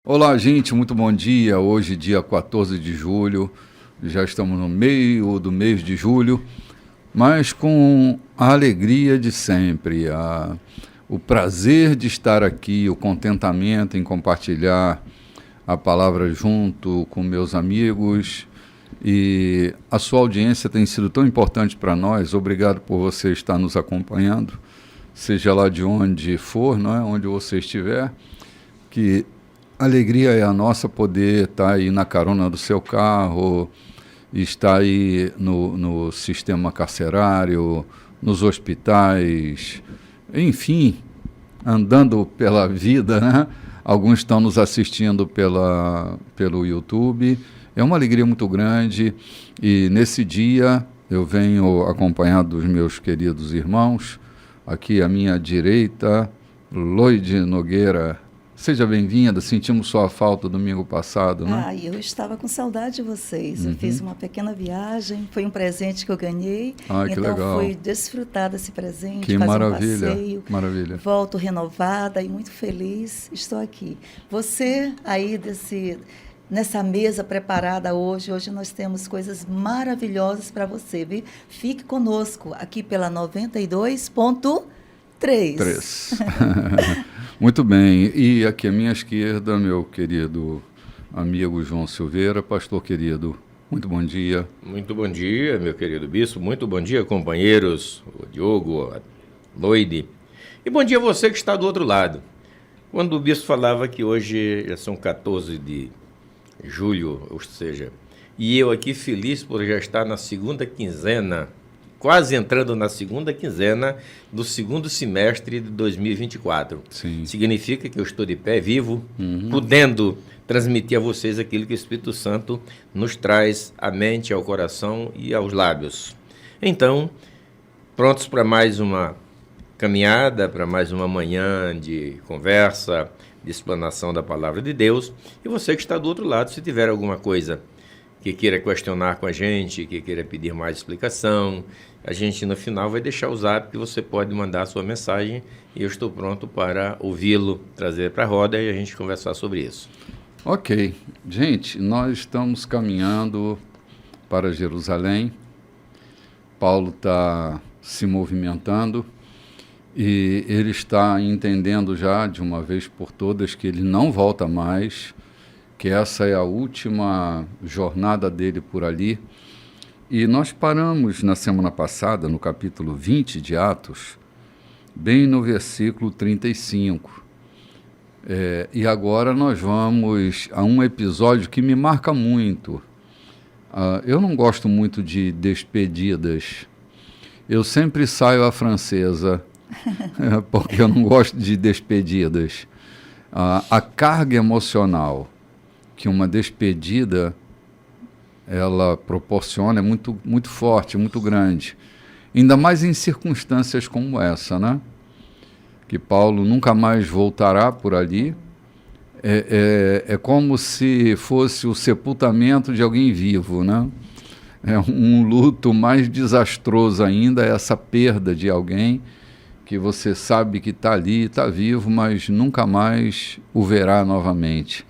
Olá, gente, muito bom dia. Hoje, dia 14 de julho, já estamos no meio do mês de julho, mas com a alegria de sempre, o prazer de estar aqui, o contentamento em compartilhar a palavra junto com meus amigos. E a sua audiência tem sido tão importante para nós. Obrigado por você estar nos acompanhando, seja lá de onde for, não é? Onde você estiver, que alegria é a nossa poder estar aí na carona do seu carro, estar aí no sistema carcerário, nos hospitais, enfim, andando pela vida, né? Alguns estão nos assistindo pelo YouTube. É uma alegria muito grande e nesse dia eu venho acompanhado dos meus queridos irmãos. Aqui à minha direita, Loide Nogueira. Seja bem-vinda, sentimos sua falta domingo passado, né? Eu estava com saudade de vocês. Eu fiz uma pequena viagem, foi um presente que eu ganhei. Que legal. Fui desfrutar desse presente, que fazer maravilha, um passeio. Maravilha. Volto renovada e muito feliz, estou aqui. Você aí nessa mesa preparada hoje nós temos coisas maravilhosas para você, viu? Fique conosco aqui pela 92.3. Muito bem, e aqui à minha esquerda, meu querido amigo João Silveira, pastor querido, muito bom dia. Muito bom dia, meu querido bispo, muito bom dia, companheiros, o Diogo, a Loide, e bom dia a você que está do outro lado. Quando o bispo falava que hoje já são 14 de julho, ou seja, e eu aqui feliz por já estar na segunda quinzena, quase entrando na segunda quinzena do segundo semestre de 2024. Sim. Significa que eu estou de pé, vivo, podendo transmitir a vocês aquilo que o Espírito Santo nos traz à mente, ao coração e aos lábios. Então, prontos para mais uma caminhada, para mais uma manhã de conversa, de explanação da Palavra de Deus. E você que está do outro lado, se tiver alguma coisa que queira questionar com a gente, que queira pedir mais explicação, a gente no final vai deixar o zap que você pode mandar a sua mensagem e eu estou pronto para ouvi-lo, trazer para a roda e a gente conversar sobre isso. Ok. Gente, nós estamos caminhando para Jerusalém. Paulo está se movimentando e ele está entendendo já de uma vez por todas que ele não volta mais, que essa é a última jornada dele por ali. E nós paramos na semana passada, no capítulo 20 de Atos, bem no versículo 35. E agora nós vamos a um episódio que me marca muito. Eu não gosto muito de despedidas. Eu sempre saio à francesa, porque eu não gosto de despedidas. A carga emocional que uma despedida ela proporciona é muito, muito forte, muito grande. Ainda mais em circunstâncias como essa, né? Que Paulo nunca mais voltará por ali. É como se fosse o sepultamento de alguém vivo, né? É um luto mais desastroso ainda, essa perda de alguém que você sabe que está ali, está vivo, mas nunca mais o verá novamente.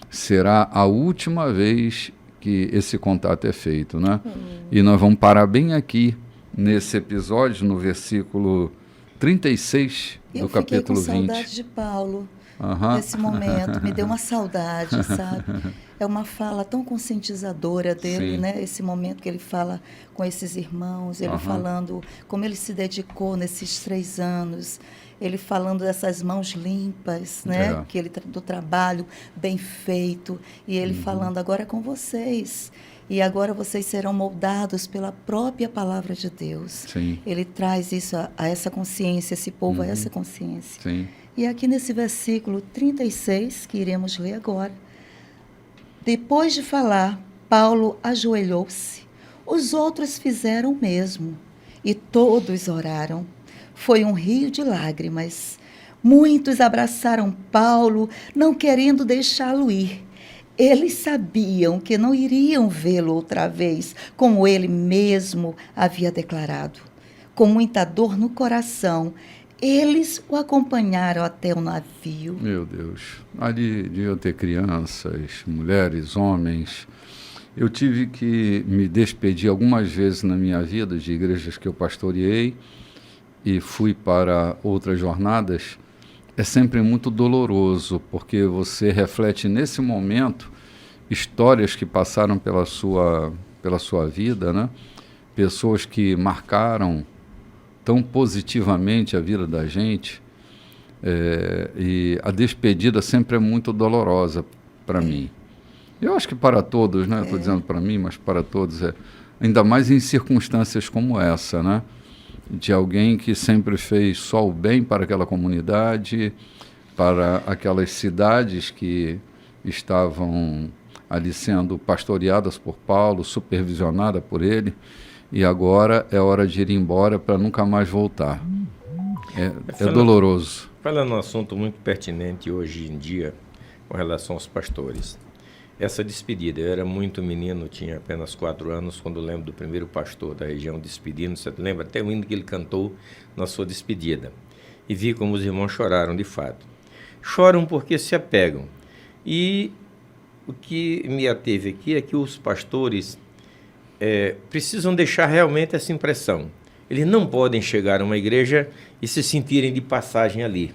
Será a última vez que esse contato é feito, né? E nós vamos parar bem aqui, nesse episódio, no versículo 36 do capítulo 20. Eu fiquei com saudade de Paulo, nesse momento, me deu uma saudade, sabe? É uma fala tão conscientizadora dele, Sim. né? Esse momento que ele fala com esses irmãos, ele falando como ele se dedicou nesses 3 anos, ele falando dessas mãos limpas, né? Que ele do trabalho bem feito, e ele falando agora é com vocês. E agora vocês serão moldados pela própria palavra de Deus. Sim. Ele traz isso a essa consciência, esse povo a essa consciência. Sim. E aqui nesse versículo 36, que iremos ler agora, depois de falar, Paulo ajoelhou-se. Os outros fizeram o mesmo, e todos oraram. Foi um rio de lágrimas. Muitos abraçaram Paulo, não querendo deixá-lo ir. Eles sabiam que não iriam vê-lo outra vez, como ele mesmo havia declarado. Com muita dor no coração, Eles o acompanharam até o navio. Meu Deus. Ali deviam ter crianças, mulheres, homens. Eu tive que me despedir algumas vezes na minha vida de igrejas que eu pastoreei e fui para outras jornadas. É sempre muito doloroso, porque você reflete nesse momento histórias que passaram pela sua vida, né? Pessoas que marcaram tão positivamente a vida da gente, e a despedida sempre é muito dolorosa para mim. Eu acho que para todos, né? Estou dizendo para mim, mas para todos ainda mais em circunstâncias como essa, né? De alguém que sempre fez só o bem para aquela comunidade, para aquelas cidades que estavam ali sendo pastoreadas por Paulo, supervisionada por ele, e agora é hora de ir embora para nunca mais voltar. É doloroso. Falando num assunto muito pertinente hoje em dia, com relação aos pastores. Essa despedida, eu era muito menino, tinha apenas 4 anos, quando lembro do primeiro pastor da região despedindo, você lembra até o hino que ele cantou na sua despedida. E vi como os irmãos choraram de fato. Choram porque se apegam. E o que me ateve aqui é que os pastores precisam deixar realmente essa impressão. Eles não podem chegar a uma igreja e se sentirem de passagem ali,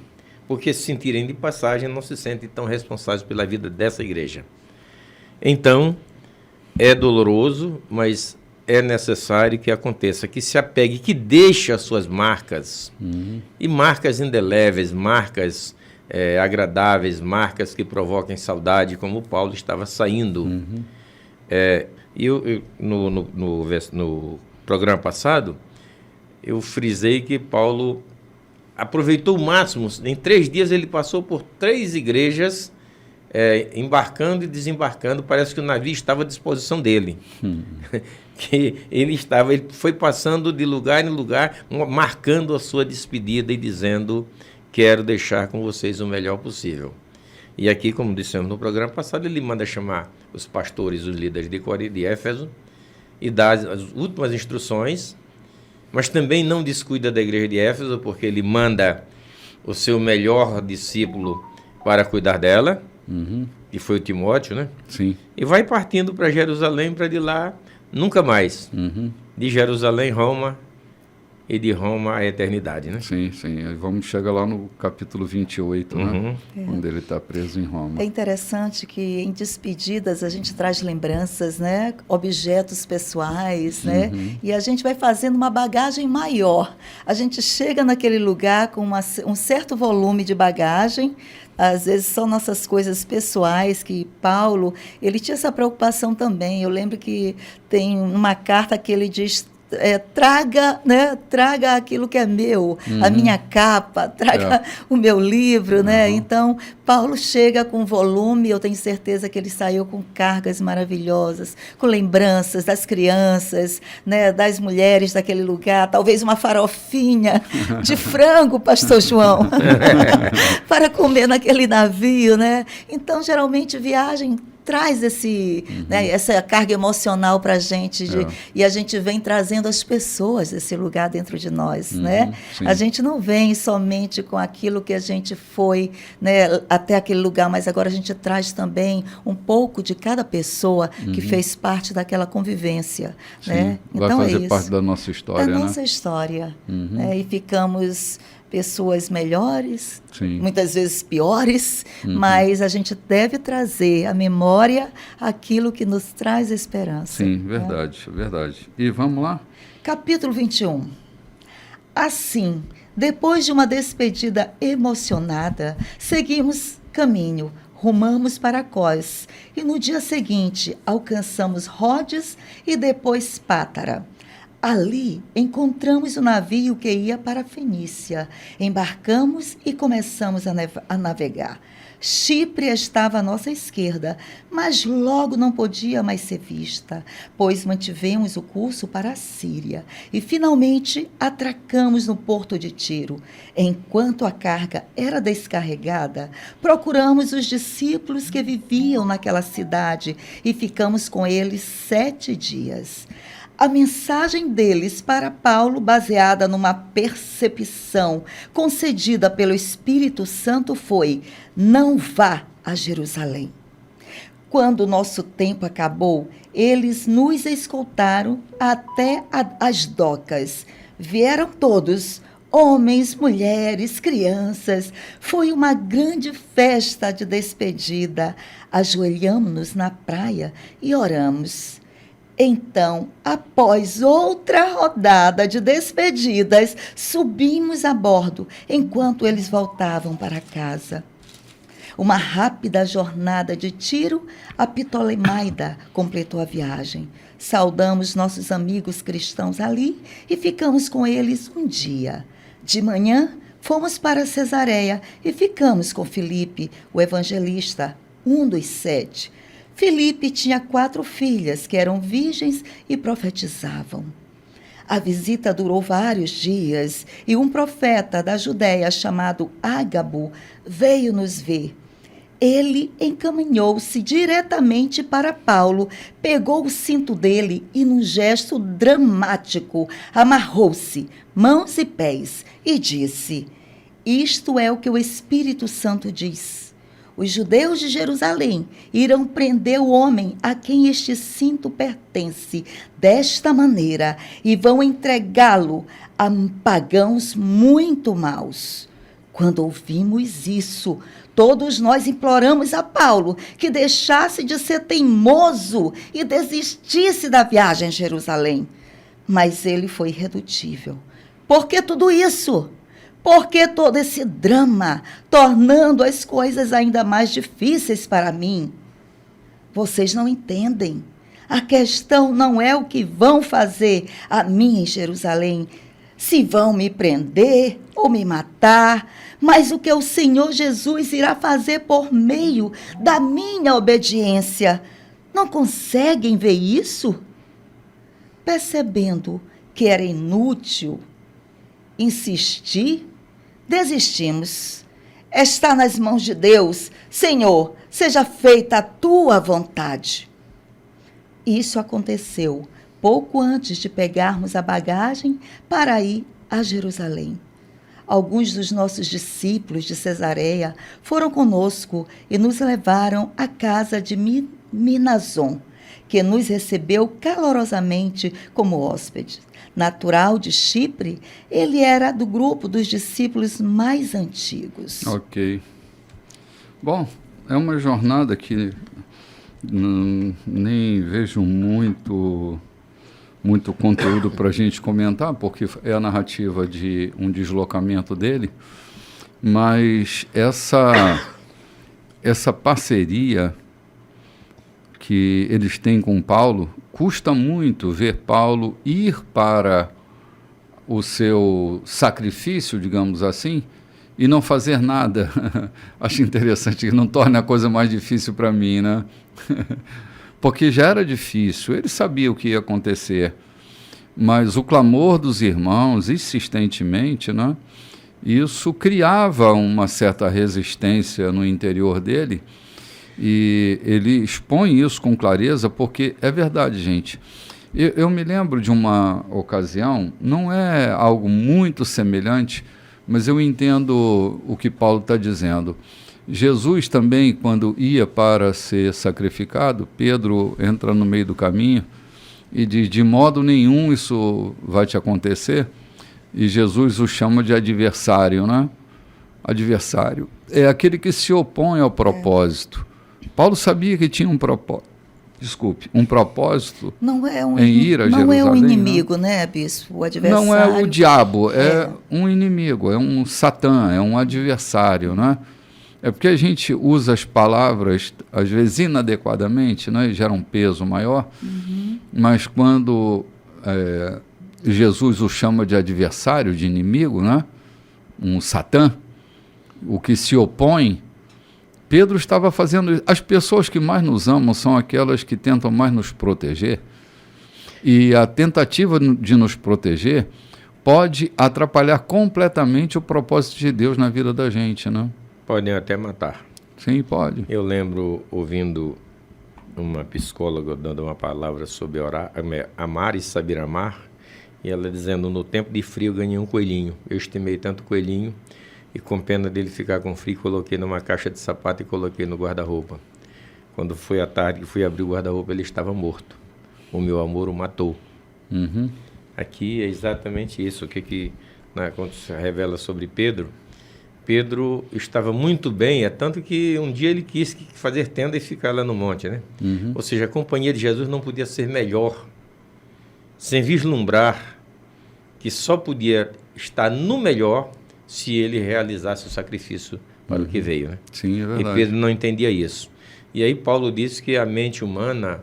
porque se sentirem de passagem não se sentem tão responsáveis pela vida dessa igreja. Então, é doloroso, mas é necessário que aconteça, que se apegue, que deixe as suas marcas, e marcas indeléveis, marcas agradáveis, marcas que provoquem saudade, como Paulo estava saindo. No programa passado, eu frisei que Paulo aproveitou o máximo. Em 3 dias ele passou por 3 igrejas, embarcando e desembarcando. Parece que o navio estava à disposição dele. Que ele foi passando de lugar em lugar, marcando a sua despedida e dizendo: quero deixar com vocês o melhor possível. E aqui, como dissemos no programa passado, ele manda chamar os pastores, os líderes de Éfeso, e dá as últimas instruções, mas também não descuida da igreja de Éfeso, porque ele manda o seu melhor discípulo para cuidar dela, que foi o Timóteo, né? Sim. E vai partindo para Jerusalém, para de lá nunca mais. De Jerusalém, Roma, e de Roma à eternidade, né? Sim, sim. Vamos chegar lá no capítulo 28, né? Quando ele está preso em Roma. É interessante que em despedidas a gente traz lembranças, né? Objetos pessoais, né? E a gente vai fazendo uma bagagem maior. A gente chega naquele lugar com um certo volume de bagagem. Às vezes são nossas coisas pessoais, que Paulo, ele tinha essa preocupação também. Eu lembro que tem uma carta que ele diz: traga aquilo que é meu, a minha capa, traga o meu livro, né? Então, Paulo chega com volume, eu tenho certeza que ele saiu com cargas maravilhosas, com lembranças das crianças, né? Das mulheres daquele lugar, talvez uma farofinha de frango, pastor João, para comer naquele navio, né? Então, geralmente, viagem traz essa carga emocional para a gente, e a gente vem trazendo as pessoas desse lugar dentro de nós, né? Sim. A gente não vem somente com aquilo que a gente foi, né, até aquele lugar, mas agora a gente traz também um pouco de cada pessoa que fez parte daquela convivência, né? Vai então fazer parte da nossa história, da né? nossa história, né? E ficamos pessoas melhores, muitas vezes piores, mas a gente deve trazer à memória aquilo que nos traz esperança. Sim, verdade, verdade. E vamos lá? Capítulo 21. Assim, depois de uma despedida emocionada, seguimos caminho, rumamos para Cós, e no dia seguinte alcançamos Rodes e depois Pátara. Ali encontramos o navio que ia para a Fenícia. Embarcamos e começamos a navegar. Chipre estava à nossa esquerda, mas logo não podia mais ser vista, pois mantivemos o curso para a Síria e finalmente atracamos no porto de Tiro. Enquanto a carga era descarregada, procuramos os discípulos que viviam naquela cidade e ficamos com eles 7 dias. A mensagem deles para Paulo, baseada numa percepção concedida pelo Espírito Santo, foi: não vá a Jerusalém. Quando o nosso tempo acabou, eles nos escoltaram até as docas. Vieram todos, homens, mulheres, crianças. Foi uma grande festa de despedida. Ajoelhamos-nos na praia e oramos. Então, após outra rodada de despedidas, subimos a bordo, enquanto eles voltavam para casa. Uma rápida jornada de Tiro a Ptolemaida completou a viagem. Saudamos nossos amigos cristãos ali e ficamos com eles um dia. De manhã, fomos para Cesareia e ficamos com Filipe, o evangelista, um dos 7. Filipe tinha 4 filhas que eram virgens e profetizavam. A visita durou vários dias e um profeta da Judéia chamado Ágabo veio nos ver. Ele encaminhou-se diretamente para Paulo, pegou o cinto dele e, num gesto dramático, amarrou-se, mãos e pés, e disse: isto é o que o Espírito Santo diz. Os judeus de Jerusalém irão prender o homem a quem este cinto pertence desta maneira e vão entregá-lo a pagãos muito maus. Quando ouvimos isso, todos nós imploramos a Paulo que deixasse de ser teimoso e desistisse da viagem a Jerusalém. Mas ele foi irredutível. Por que tudo isso? Por que todo esse drama, tornando as coisas ainda mais difíceis para mim? Vocês não entendem. A questão não é o que vão fazer a mim em Jerusalém, se vão me prender ou me matar, mas o que o Senhor Jesus irá fazer por meio da minha obediência. Não conseguem ver isso? Percebendo que era inútil insistir, desistimos. Está nas mãos de Deus. Senhor, seja feita a tua vontade. Isso aconteceu pouco antes de pegarmos a bagagem para ir a Jerusalém. Alguns dos nossos discípulos de Cesareia foram conosco e nos levaram à casa de Minazon, que nos recebeu calorosamente como hóspedes. Natural de Chipre, ele era do grupo dos discípulos mais antigos. Ok. Bom, é uma jornada que nem vejo muito conteúdo para a gente comentar, porque é a narrativa de um deslocamento dele, mas essa parceria que eles têm com Paulo, custa muito ver Paulo ir para o seu sacrifício, digamos assim, e não fazer nada. Acho interessante que não torne a coisa mais difícil para mim, né? Porque já era difícil, ele sabia o que ia acontecer, mas o clamor dos irmãos, insistentemente, né? Isso criava uma certa resistência no interior dele, e ele expõe isso com clareza, porque é verdade, gente. Eu me lembro de uma ocasião, não é algo muito semelhante, mas eu entendo o que Paulo está dizendo. Jesus também, quando ia para ser sacrificado, Pedro entra no meio do caminho e diz: de modo nenhum isso vai te acontecer. E Jesus o chama de adversário, né? Adversário é aquele que se opõe ao propósito. Paulo sabia que tinha um propósito. Um propósito em ir a Jerusalém. Não é o inimigo, né, bispo? O adversário. Não é o diabo, é um inimigo, é um Satã, é um adversário, né? É porque a gente usa as palavras, às vezes, inadequadamente, né, e gera um peso maior, mas quando Jesus o chama de adversário, de inimigo, né, um Satã, o que se opõe, Pedro estava fazendo isso. As pessoas que mais nos amam são aquelas que tentam mais nos proteger, e a tentativa de nos proteger pode atrapalhar completamente o propósito de Deus na vida da gente, né? Podem até matar. Sim, pode. Eu lembro ouvindo uma psicóloga dando uma palavra sobre amar e saber amar, e ela dizendo: no tempo de frio eu ganhei um coelhinho, eu estimei tanto coelhinho, e com pena dele ficar com frio, coloquei numa caixa de sapato e coloquei no guarda-roupa. Quando foi à tarde que fui abrir o guarda-roupa, ele estava morto. O meu amor o matou. Uhum. Aqui é exatamente isso. O que quando se revela sobre Pedro, Pedro estava muito bem, é tanto que um dia ele quis fazer tenda e ficar lá no monte, né? Uhum. Ou seja, a companhia de Jesus não podia ser melhor, sem vislumbrar que só podia estar no melhor se ele realizasse o sacrifício para o que veio, né? Sim, é verdade. E Pedro não entendia isso. E aí Paulo disse que a mente humana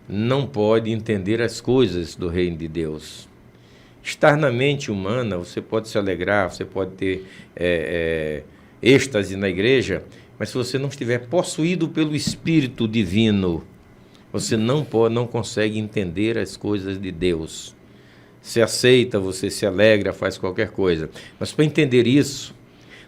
não pode entender as coisas do reino de Deus. Estar na mente humana, você pode se alegrar, você pode ter êxtase na igreja, mas se você não estiver possuído pelo Espírito Divino, você não consegue entender as coisas de Deus. Você aceita, você se alegra, faz qualquer coisa. Mas para entender isso,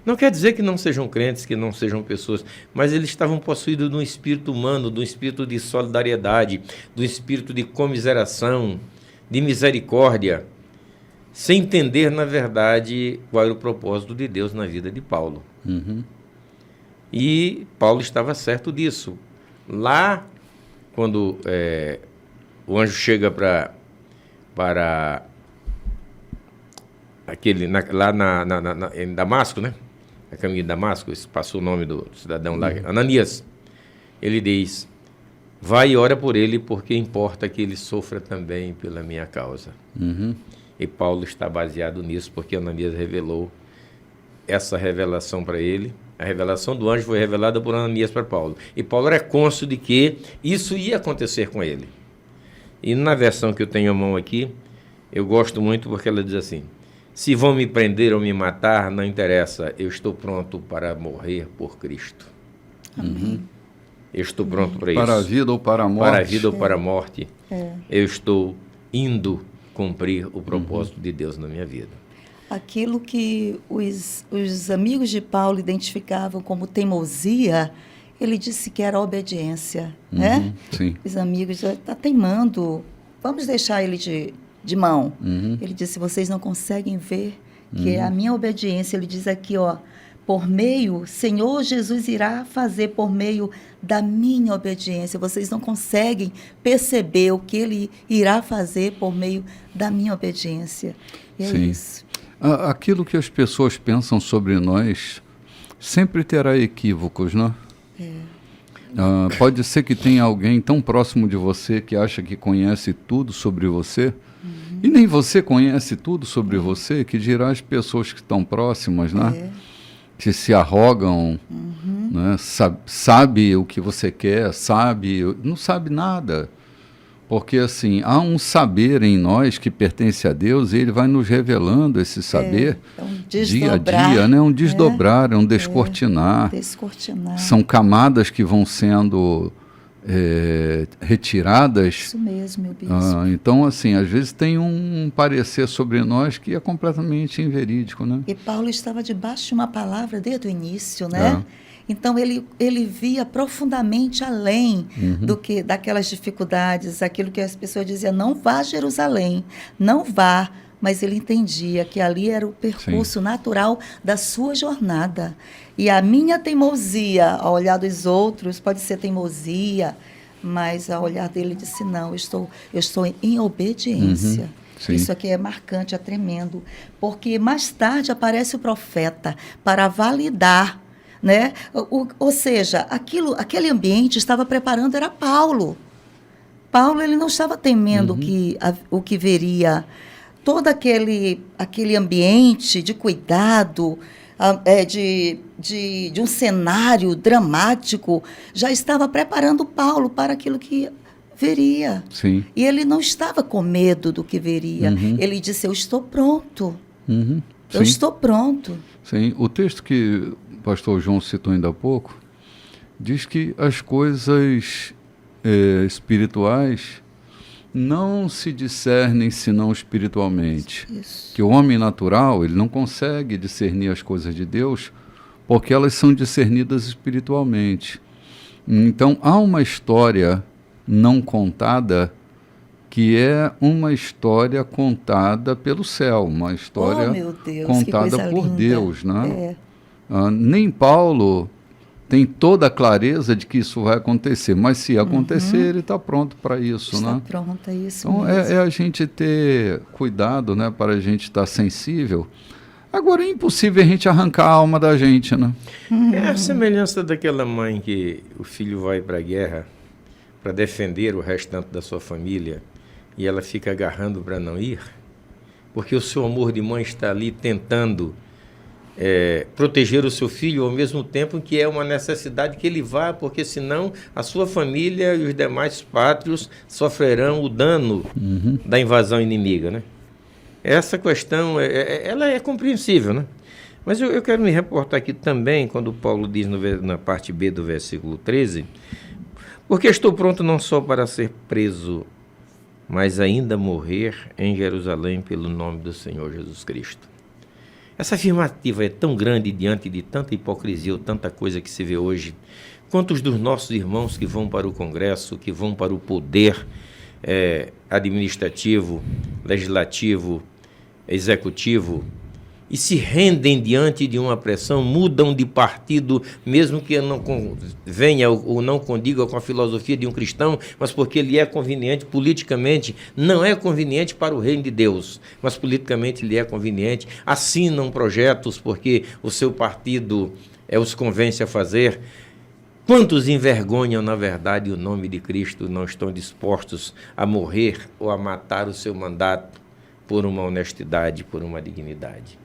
não quer dizer que não sejam crentes, que não sejam pessoas, mas eles estavam possuídos de um espírito humano, de um espírito de solidariedade, de um espírito de comiseração, de misericórdia, sem entender, na verdade, qual era o propósito de Deus na vida de Paulo. Uhum. E Paulo estava certo disso. Lá, quando o anjo chega para aquele, lá em Damasco, né? A caminho de Damasco, passou o nome do cidadão lá, Ananias. Ele diz: vai e ora por ele, porque importa que ele sofra também pela minha causa. Uhum. E Paulo está baseado nisso, porque Ananias revelou essa revelação para ele. A revelação do anjo foi revelada por Ananias para Paulo. E Paulo era cônscio de que isso ia acontecer com ele. E na versão que eu tenho à mão aqui, eu gosto muito porque ela diz assim: se vão me prender ou me matar, não interessa, eu estou pronto para morrer por Cristo. Amém. Eu estou pronto para isso. Para a vida ou para a morte. Para a vida ou para a morte, eu estou indo cumprir o propósito de Deus na minha vida. Aquilo que os amigos de Paulo identificavam como teimosia, ele disse que era obediência, né? Sim. Os amigos, está teimando, vamos deixar ele de mão. Ele disse: vocês não conseguem ver que é a minha obediência. Ele diz aqui, ó, por meio, Senhor Jesus irá fazer por meio da minha obediência. Vocês não conseguem perceber o que ele irá fazer por meio da minha obediência. E é Sim. isso. Aquilo que as pessoas pensam sobre nós sempre terá equívocos, não? Pode ser que tenha alguém tão próximo de você que acha que conhece tudo sobre você, e nem você conhece tudo sobre você, que dirá as pessoas que estão próximas, né? Que se arrogam, né? Sabe o que você quer, não sabe nada. Porque assim, há um saber em nós que pertence a Deus e ele vai nos revelando esse saber dia a dia, né? Um desdobrar, um descortinar. Descortinar. São camadas que vão sendo retiradas. Isso mesmo, meu bispo. Então, assim, às vezes tem um parecer sobre nós que é completamente inverídico, né? E Paulo estava debaixo de uma palavra desde o início, né? Então, ele via profundamente além daquelas dificuldades, aquilo que as pessoas diziam: não vá a Jerusalém, não vá. Mas ele entendia que ali era o percurso natural da sua jornada. E a minha teimosia, ao olhar dos outros, pode ser teimosia, mas ao olhar dele, ele disse: não, eu estou em obediência. Isso aqui é marcante, é tremendo. Porque mais tarde aparece o profeta para validar, né? Ou seja, aquele ambiente estava preparando, era Paulo. Paulo, ele não estava temendo o que veria. Todo aquele ambiente de cuidado, de um cenário dramático, já estava preparando Paulo para aquilo que veria. Sim. E ele não estava com medo do que veria. Ele disse: eu estou pronto. Eu estou pronto. Sim. O texto que o pastor João citou ainda há pouco diz que as coisas espirituais não se discernem senão espiritualmente. Isso. Que o homem natural, ele não consegue discernir as coisas de Deus porque elas são discernidas espiritualmente. Então, há uma história não contada que é uma história contada pelo céu, uma história meu Deus, contada que coisa por linda. Deus, né? É. Nem Paulo tem toda a clareza de que isso vai acontecer, mas se acontecer, ele está pronto para isso, Está né? pronto, é isso Então, mesmo. é a gente ter cuidado, né, para a gente estar sensível. Agora, é impossível a gente arrancar a alma da gente, né? É a semelhança daquela mãe que o filho vai para a guerra para defender o restante da sua família e ela fica agarrando para não ir, porque o seu amor de mãe está ali tentando proteger o seu filho ao mesmo tempo que é uma necessidade que ele vá, porque senão a sua família e os demais pátrios sofrerão o dano da invasão inimiga, né? Essa questão, ela é compreensível, né? Mas eu quero me reportar aqui também, quando Paulo diz na parte B do versículo 13, porque estou pronto não só para ser preso, mas ainda morrer em Jerusalém pelo nome do Senhor Jesus Cristo. Essa afirmativa é tão grande diante de tanta hipocrisia ou tanta coisa que se vê hoje. Quantos dos nossos irmãos que vão para o Congresso, que vão para o poder administrativo, legislativo, executivo, e se rendem diante de uma pressão, mudam de partido, mesmo que não venha ou não condiga com a filosofia de um cristão, mas porque ele é conveniente politicamente, não é conveniente para o reino de Deus, mas politicamente lhe é conveniente, assinam projetos porque o seu partido os convence a fazer. Quantos envergonham, na verdade, o nome de Cristo, não estão dispostos a morrer ou a matar o seu mandato por uma honestidade, por uma dignidade?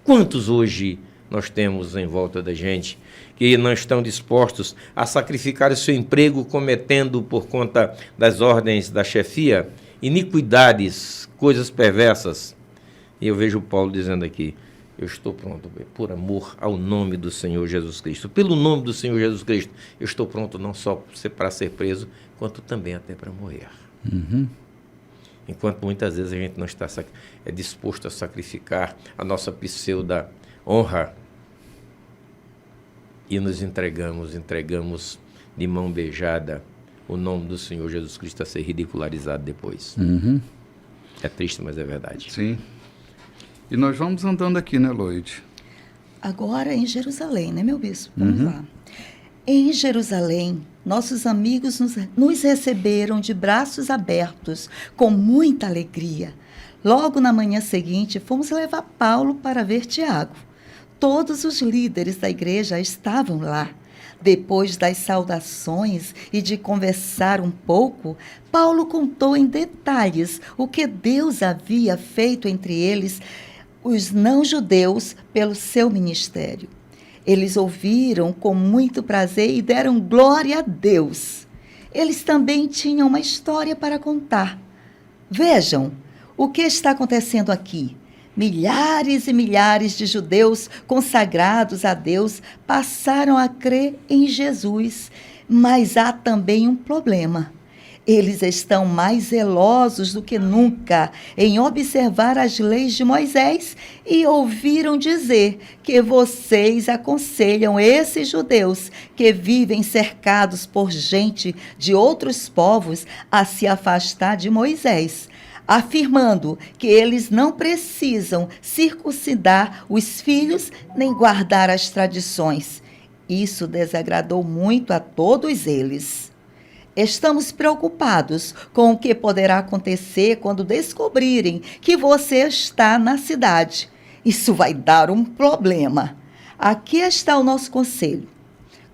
Quantos hoje nós temos em volta da gente que não estão dispostos a sacrificar o seu emprego cometendo, por conta das ordens da chefia, iniquidades, coisas perversas? E eu vejo Paulo dizendo aqui, eu estou pronto, por amor ao nome do Senhor Jesus Cristo. Pelo nome do Senhor Jesus Cristo, eu estou pronto não só para ser preso, quanto também até para morrer. Enquanto muitas vezes a gente não está disposto a sacrificar a nossa pseudo honra e nos entregamos de mão beijada o nome do Senhor Jesus Cristo a ser ridicularizado depois. É triste, mas é verdade. Sim. E nós vamos andando aqui, né, Lloyd? Agora em Jerusalém, né, meu bispo? Vamos lá. Em Jerusalém, nossos amigos nos receberam de braços abertos, com muita alegria. Logo na manhã seguinte, fomos levar Paulo para ver Tiago. Todos os líderes da igreja estavam lá. Depois das saudações e de conversar um pouco, Paulo contou em detalhes o que Deus havia feito entre eles, os não-judeus, pelo seu ministério. Eles ouviram com muito prazer e deram glória a Deus. Eles também tinham uma história para contar. Vejam o que está acontecendo aqui. Milhares e milhares de judeus consagrados a Deus passaram a crer em Jesus, mas há também um problema. Eles estão mais zelosos do que nunca em observar as leis de Moisés e ouviram dizer que vocês aconselham esses judeus que vivem cercados por gente de outros povos a se afastar de Moisés, afirmando que eles não precisam circuncidar os filhos nem guardar as tradições. Isso desagradou muito a todos eles. Estamos preocupados com o que poderá acontecer quando descobrirem que você está na cidade. Isso vai dar um problema. Aqui está o nosso conselho.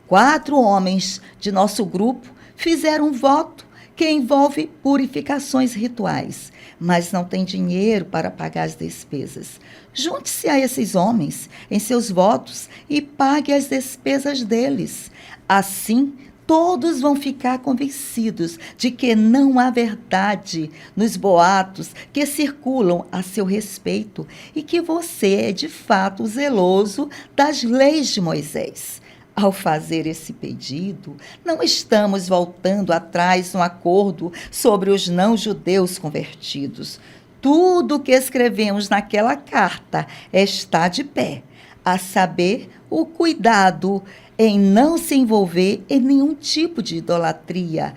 4 homens de nosso grupo fizeram um voto que envolve purificações rituais, mas não tem dinheiro para pagar as despesas. Junte-se a esses homens em seus votos e pague as despesas deles. Assim, todos vão ficar convencidos de que não há verdade nos boatos que circulam a seu respeito e que você é de fato zeloso das leis de Moisés. Ao fazer esse pedido, não estamos voltando atrás no acordo sobre os não-judeus convertidos. Tudo o que escrevemos naquela carta está de pé, a saber, o cuidado em não se envolver em nenhum tipo de idolatria,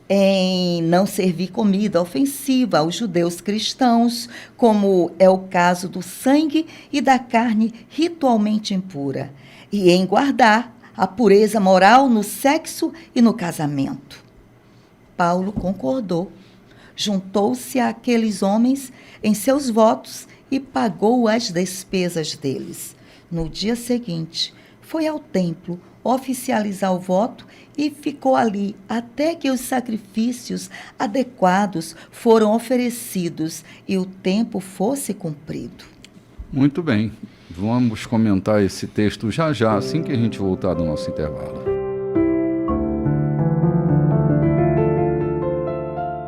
em não servir comida ofensiva aos judeus cristãos, como é o caso do sangue e da carne ritualmente impura, e em guardar a pureza moral no sexo e no casamento. Paulo concordou, juntou-se àqueles homens em seus votos e pagou as despesas deles. No dia seguinte, foi ao templo oficializar o voto e ficou ali até que os sacrifícios adequados foram oferecidos e o tempo fosse cumprido. Muito bem. Vamos comentar esse texto já já, assim que a gente voltar do nosso intervalo.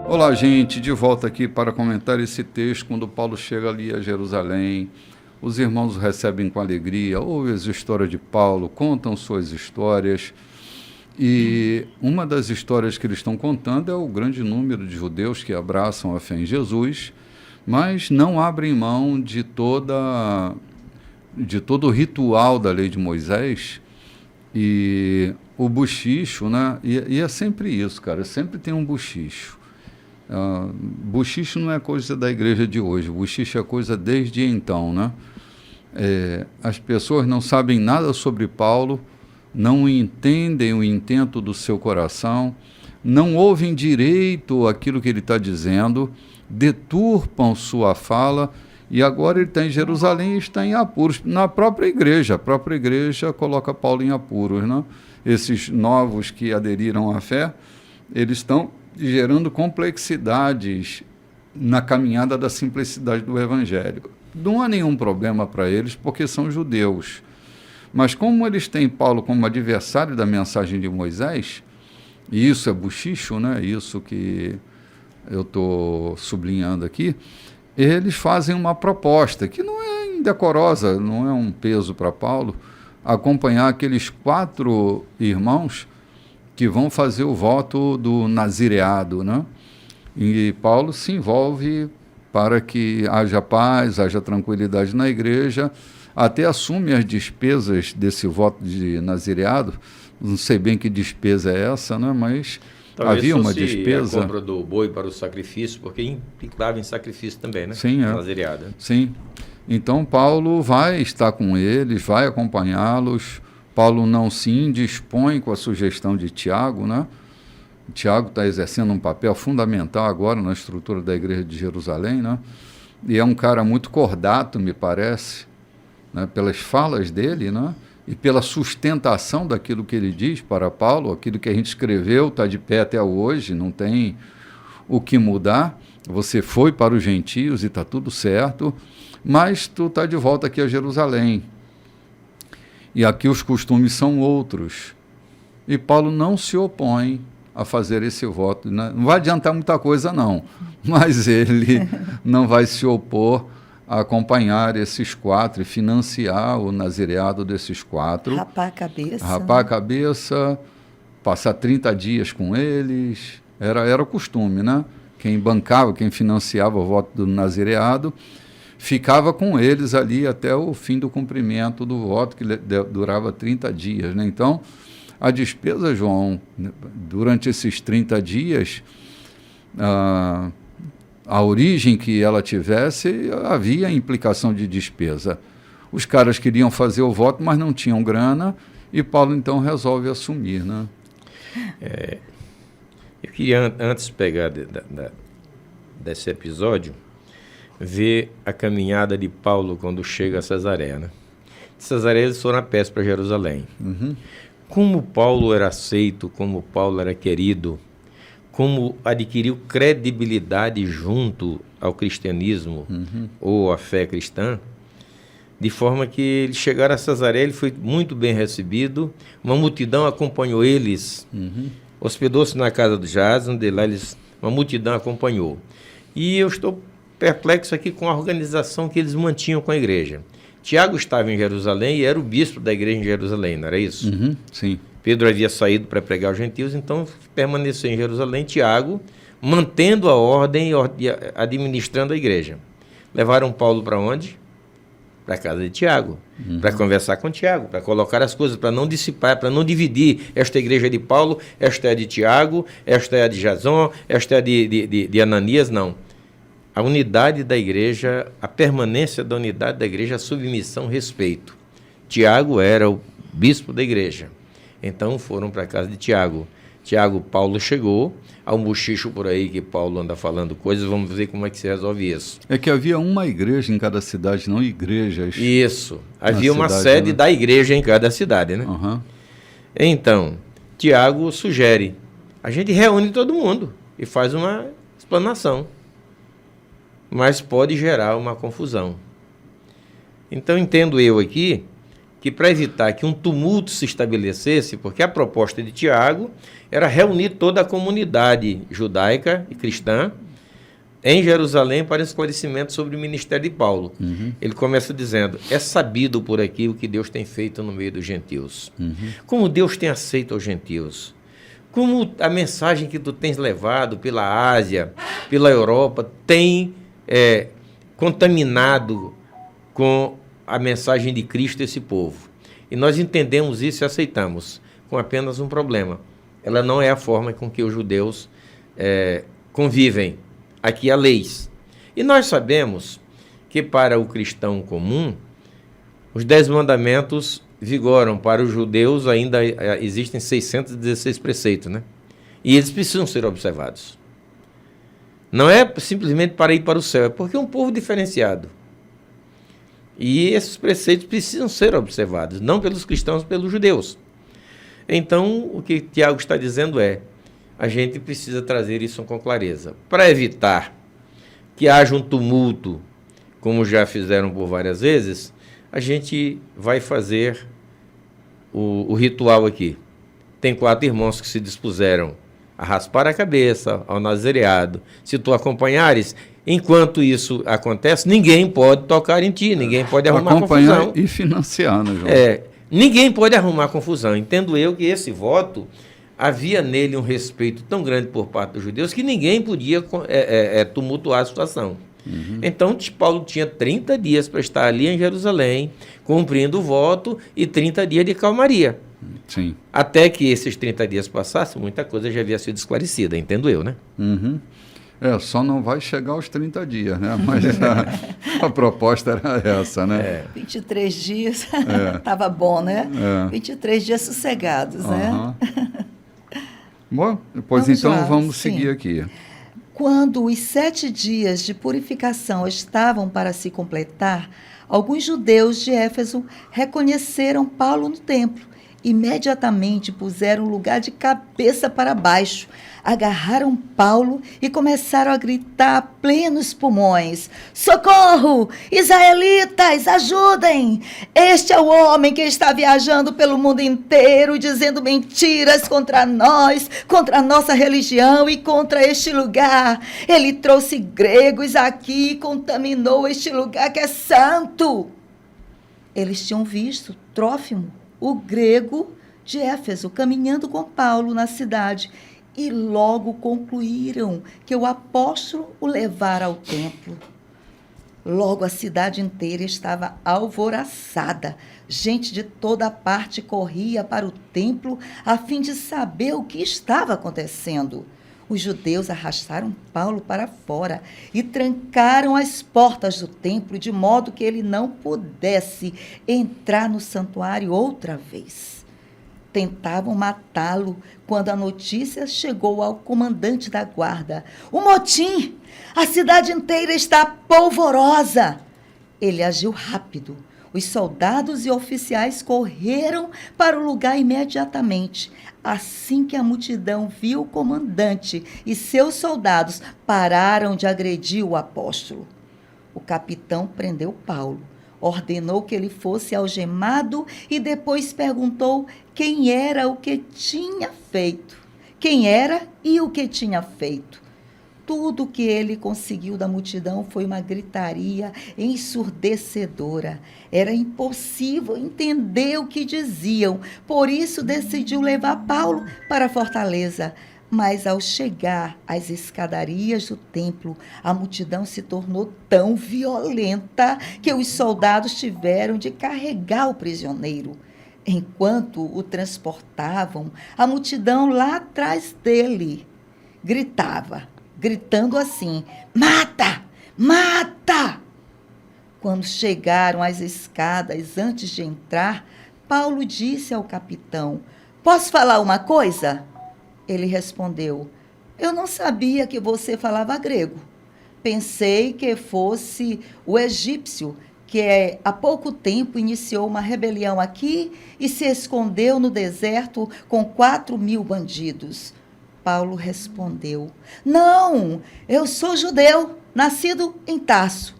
Olá, gente, de volta aqui para comentar esse texto. Quando Paulo chega ali a Jerusalém, os irmãos o recebem com alegria, ouvem as histórias de Paulo, contam suas histórias. E uma das histórias que eles estão contando é o grande número de judeus que abraçam a fé em Jesus, mas não abrem mão de todo o ritual da lei de Moisés e o bochicho, né? E é sempre isso, cara, sempre tem um bochicho. Bochicho não é coisa da igreja de hoje, bochicho é coisa desde então, né? As pessoas não sabem nada sobre Paulo, não entendem o intento do seu coração, não ouvem direito aquilo que ele está dizendo, deturpam sua fala, e agora ele está em Jerusalém e está em apuros. Na própria igreja, a própria igreja coloca Paulo em apuros, né? Esses novos que aderiram à fé, eles estão gerando complexidades na caminhada da simplicidade do Evangelho. Não há nenhum problema para eles, porque são judeus. Mas como eles têm Paulo como adversário da mensagem de Moisés, e isso é bochicho, né? Isso que eu estou sublinhando aqui, eles fazem uma proposta que não é indecorosa, não é um peso para Paulo, acompanhar aqueles 4 irmãos que vão fazer o voto do nazireado, né? E Paulo se envolve para que haja paz, haja tranquilidade na igreja, até assume as despesas desse voto de nazireado. Não sei bem que despesa é essa, né? Mas talvez havia uma despesa. A compra do boi para o sacrifício, porque implicava em sacrifício também, né? Sim, nazireado. Sim. Então Paulo vai estar com eles, vai acompanhá-los. Paulo não se indispõe com a sugestão de Tiago, né? Tiago está exercendo um papel fundamental agora na estrutura da igreja de Jerusalém, né? E é um cara muito cordato, me parece, né? Pelas falas dele, né? E pela sustentação daquilo que ele diz para Paulo, aquilo que a gente escreveu está de pé até hoje, não tem o que mudar. Você foi para os gentios e está tudo certo, mas tu está de volta aqui a Jerusalém. E aqui os costumes são outros. E Paulo não se opõe a fazer esse voto. Não vai adiantar muita coisa, não. Mas ele não vai se opor a acompanhar esses 4 e financiar o nazireado desses 4. Rapar a cabeça. Rapar a cabeça, passar 30 dias com eles. Era o costume, né? Quem bancava, quem financiava o voto do nazireado, ficava com eles ali até o fim do cumprimento do voto, que durava 30 dias. Né? Então, a despesa, João, durante esses 30 dias, a origem que ela tivesse, havia implicação de despesa. Os caras queriam fazer o voto, mas não tinham grana, e Paulo, então, resolve assumir. Né? Eu queria, antes de pegar desse episódio, ver a caminhada de Paulo quando chega a Cesareia. Né? De Cesareia eles foram a pé para Jerusalém. Uhum. Como Paulo era aceito, como Paulo era querido, como adquiriu credibilidade junto ao cristianismo ou à fé cristã, de forma que eles chegaram a Cesareia, ele foi muito bem recebido, uma multidão acompanhou eles, hospedou-se na casa do Jaz, onde lá uma multidão acompanhou. E eu estou perplexo aqui com a organização que eles mantinham com a igreja. Tiago estava em Jerusalém e era o bispo da igreja em Jerusalém, não era isso? Sim. Pedro havia saído para pregar aos gentios, então permaneceu em Jerusalém. Tiago, mantendo a ordem e administrando a igreja. Levaram Paulo para onde? para a casa de Tiago, para conversar com Tiago, para colocar as coisas, para não dissipar, para não dividir. Esta igreja é de Paulo, esta é de Tiago, esta é de Jason, esta é de Ananias, não. A unidade da igreja, a permanência da unidade da igreja, a submissão, respeito. Tiago era o bispo da igreja. Então foram para a casa de Tiago. Paulo chegou, há um bochicho por aí que Paulo anda falando coisas, vamos ver como é que se resolve isso. É que havia uma igreja em cada cidade, não igrejas. Isso, havia uma cidade, sede, né, da igreja em cada cidade, né? Uhum. Então, Tiago sugere, a gente reúne todo mundo e faz uma explanação, mas pode gerar uma confusão. Então, entendo eu aqui que para evitar que um tumulto se estabelecesse, porque a proposta de Tiago era reunir toda a comunidade judaica e cristã em Jerusalém para esclarecimento sobre o ministério de Paulo. Ele começa dizendo, é sabido por aqui o que Deus tem feito no meio dos gentios. Como Deus tem aceito aos gentios. Como a mensagem que tu tens levado pela Ásia, pela Europa, tem contaminado com a mensagem de Cristo esse povo. E nós entendemos isso e aceitamos, com apenas um problema. Ela não é a forma com que os judeus convivem. Aqui há leis. E nós sabemos que para o cristão comum, os 10 mandamentos vigoram. Para os judeus ainda existem 616 preceitos, né? E eles precisam ser observados. Não é simplesmente para ir para o céu, é porque é um povo diferenciado. E esses preceitos precisam ser observados, não pelos cristãos, pelos judeus. Então, o que Tiago está dizendo é, a gente precisa trazer isso com clareza. Para evitar que haja um tumulto, como já fizeram por várias vezes, a gente vai fazer o ritual aqui. Tem 4 irmãos que se dispuseram a raspar a cabeça ao nazareado. Se tu acompanhares, enquanto isso acontece, ninguém pode tocar em ti, ninguém pode arrumar confusão. E financiar, né, João? Ninguém pode arrumar confusão. Entendo eu que esse voto, havia nele um respeito tão grande por parte dos judeus que ninguém podia tumultuar a situação. Então, Paulo tinha 30 dias para estar ali em Jerusalém, cumprindo o voto, e 30 dias de calmaria. Sim. Até que esses 30 dias passassem, muita coisa já havia sido esclarecida, entendo eu, né? Só não vai chegar aos 30 dias, né? Mas a proposta era essa, né? 23 dias, estava bom, né? 23 dias sossegados, né? Bom, pois então vamos seguir aqui. Quando os 7 dias de purificação estavam para se completar, alguns judeus de Éfeso reconheceram Paulo no templo. Imediatamente puseram o lugar de cabeça para baixo, agarraram Paulo e começaram a gritar a plenos pulmões: socorro! Israelitas, ajudem! Este é o homem que está viajando pelo mundo inteiro, dizendo mentiras contra nós, contra a nossa religião e contra este lugar. Ele trouxe gregos aqui e contaminou este lugar que é santo. Eles tinham visto Trófimo, o grego de Éfeso, caminhando com Paulo na cidade, e logo concluíram que o apóstolo o levara ao templo. Logo a cidade inteira estava alvoroçada. Gente de toda parte corria para o templo a fim de saber o que estava acontecendo. Os judeus arrastaram Paulo para fora e trancaram as portas do templo, de modo que ele não pudesse entrar no santuário outra vez. Tentavam matá-lo quando a notícia chegou ao comandante da guarda. O motim! A cidade inteira está polvorosa! Ele agiu rápido. Os soldados e oficiais correram para o lugar imediatamente. Assim que a multidão viu o comandante e seus soldados, pararam de agredir o apóstolo. O capitão prendeu Paulo, ordenou que ele fosse algemado e depois perguntou quem era o que tinha feito. Quem era e o que tinha feito. Tudo o que ele conseguiu da multidão foi uma gritaria ensurdecedora. Era impossível entender o que diziam, por isso decidiu levar Paulo para a fortaleza. Mas ao chegar às escadarias do templo, a multidão se tornou tão violenta que os soldados tiveram de carregar o prisioneiro. Enquanto o transportavam, a multidão lá atrás dele gritava, gritando assim: "Mata! Mata!" Quando chegaram às escadas, antes de entrar, Paulo disse ao capitão: "Posso falar uma coisa?" Ele respondeu: "Eu não sabia que você falava grego. Pensei que fosse o egípcio, que há pouco tempo iniciou uma rebelião aqui e se escondeu no deserto com 4.000 bandidos." Paulo respondeu: "Não, eu sou judeu, nascido em Tarso.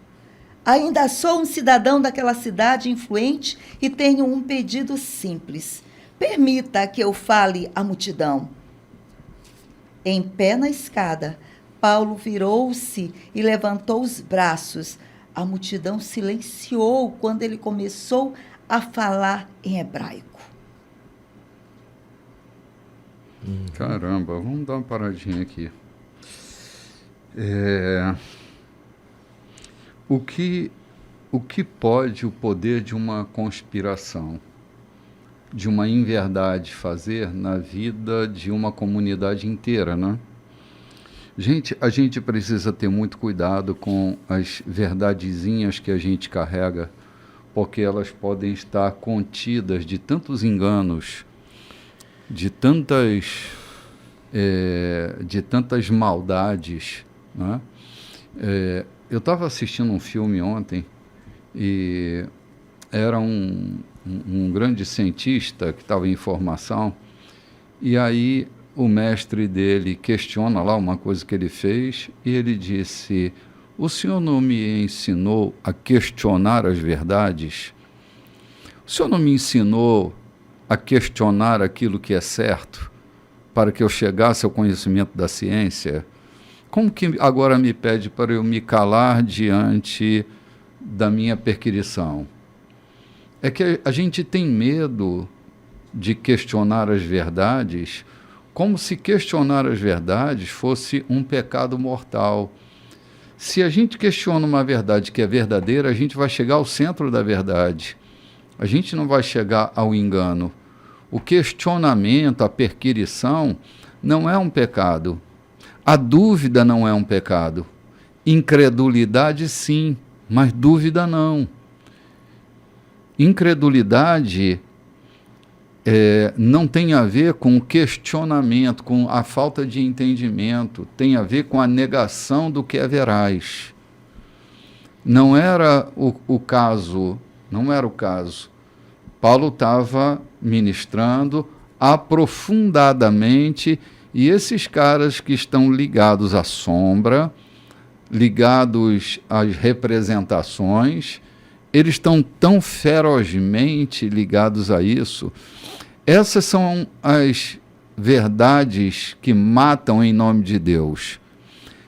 Ainda sou um cidadão daquela cidade influente e tenho um pedido simples. Permita que eu fale à multidão." Em pé na escada, Paulo virou-se e levantou os braços. A multidão silenciou quando ele começou a falar em hebraico. Caramba, vamos dar uma paradinha aqui. O que pode o poder de uma conspiração, de uma inverdade fazer na vida de uma comunidade inteira, né? Gente, a gente precisa ter muito cuidado com as verdadezinhas que a gente carrega, porque elas podem estar contidas de tantos enganos, de tantas maldades, né? Eu estava assistindo um filme ontem e era um grande cientista que estava em formação, e aí o mestre dele questiona lá uma coisa que ele fez e ele disse: "O senhor não me ensinou a questionar as verdades? O senhor não me ensinou a questionar aquilo que é certo para que eu chegasse ao conhecimento da ciência? Como que agora me pede para eu me calar diante da minha perquirição?" É que a gente tem medo de questionar as verdades, como se questionar as verdades fosse um pecado mortal. Se a gente questiona uma verdade que é verdadeira, a gente vai chegar ao centro da verdade. A gente não vai chegar ao engano. O questionamento, a perquirição, não é um pecado. A dúvida não é um pecado. Incredulidade, sim, mas dúvida não. Incredulidade não tem a ver com o questionamento, com a falta de entendimento, tem a ver com a negação do que é veraz. Não era o caso. Paulo estava ministrando aprofundadamente, e esses caras que estão ligados à sombra, ligados às representações, eles estão tão ferozmente ligados a isso. Essas são as verdades que matam em nome de Deus.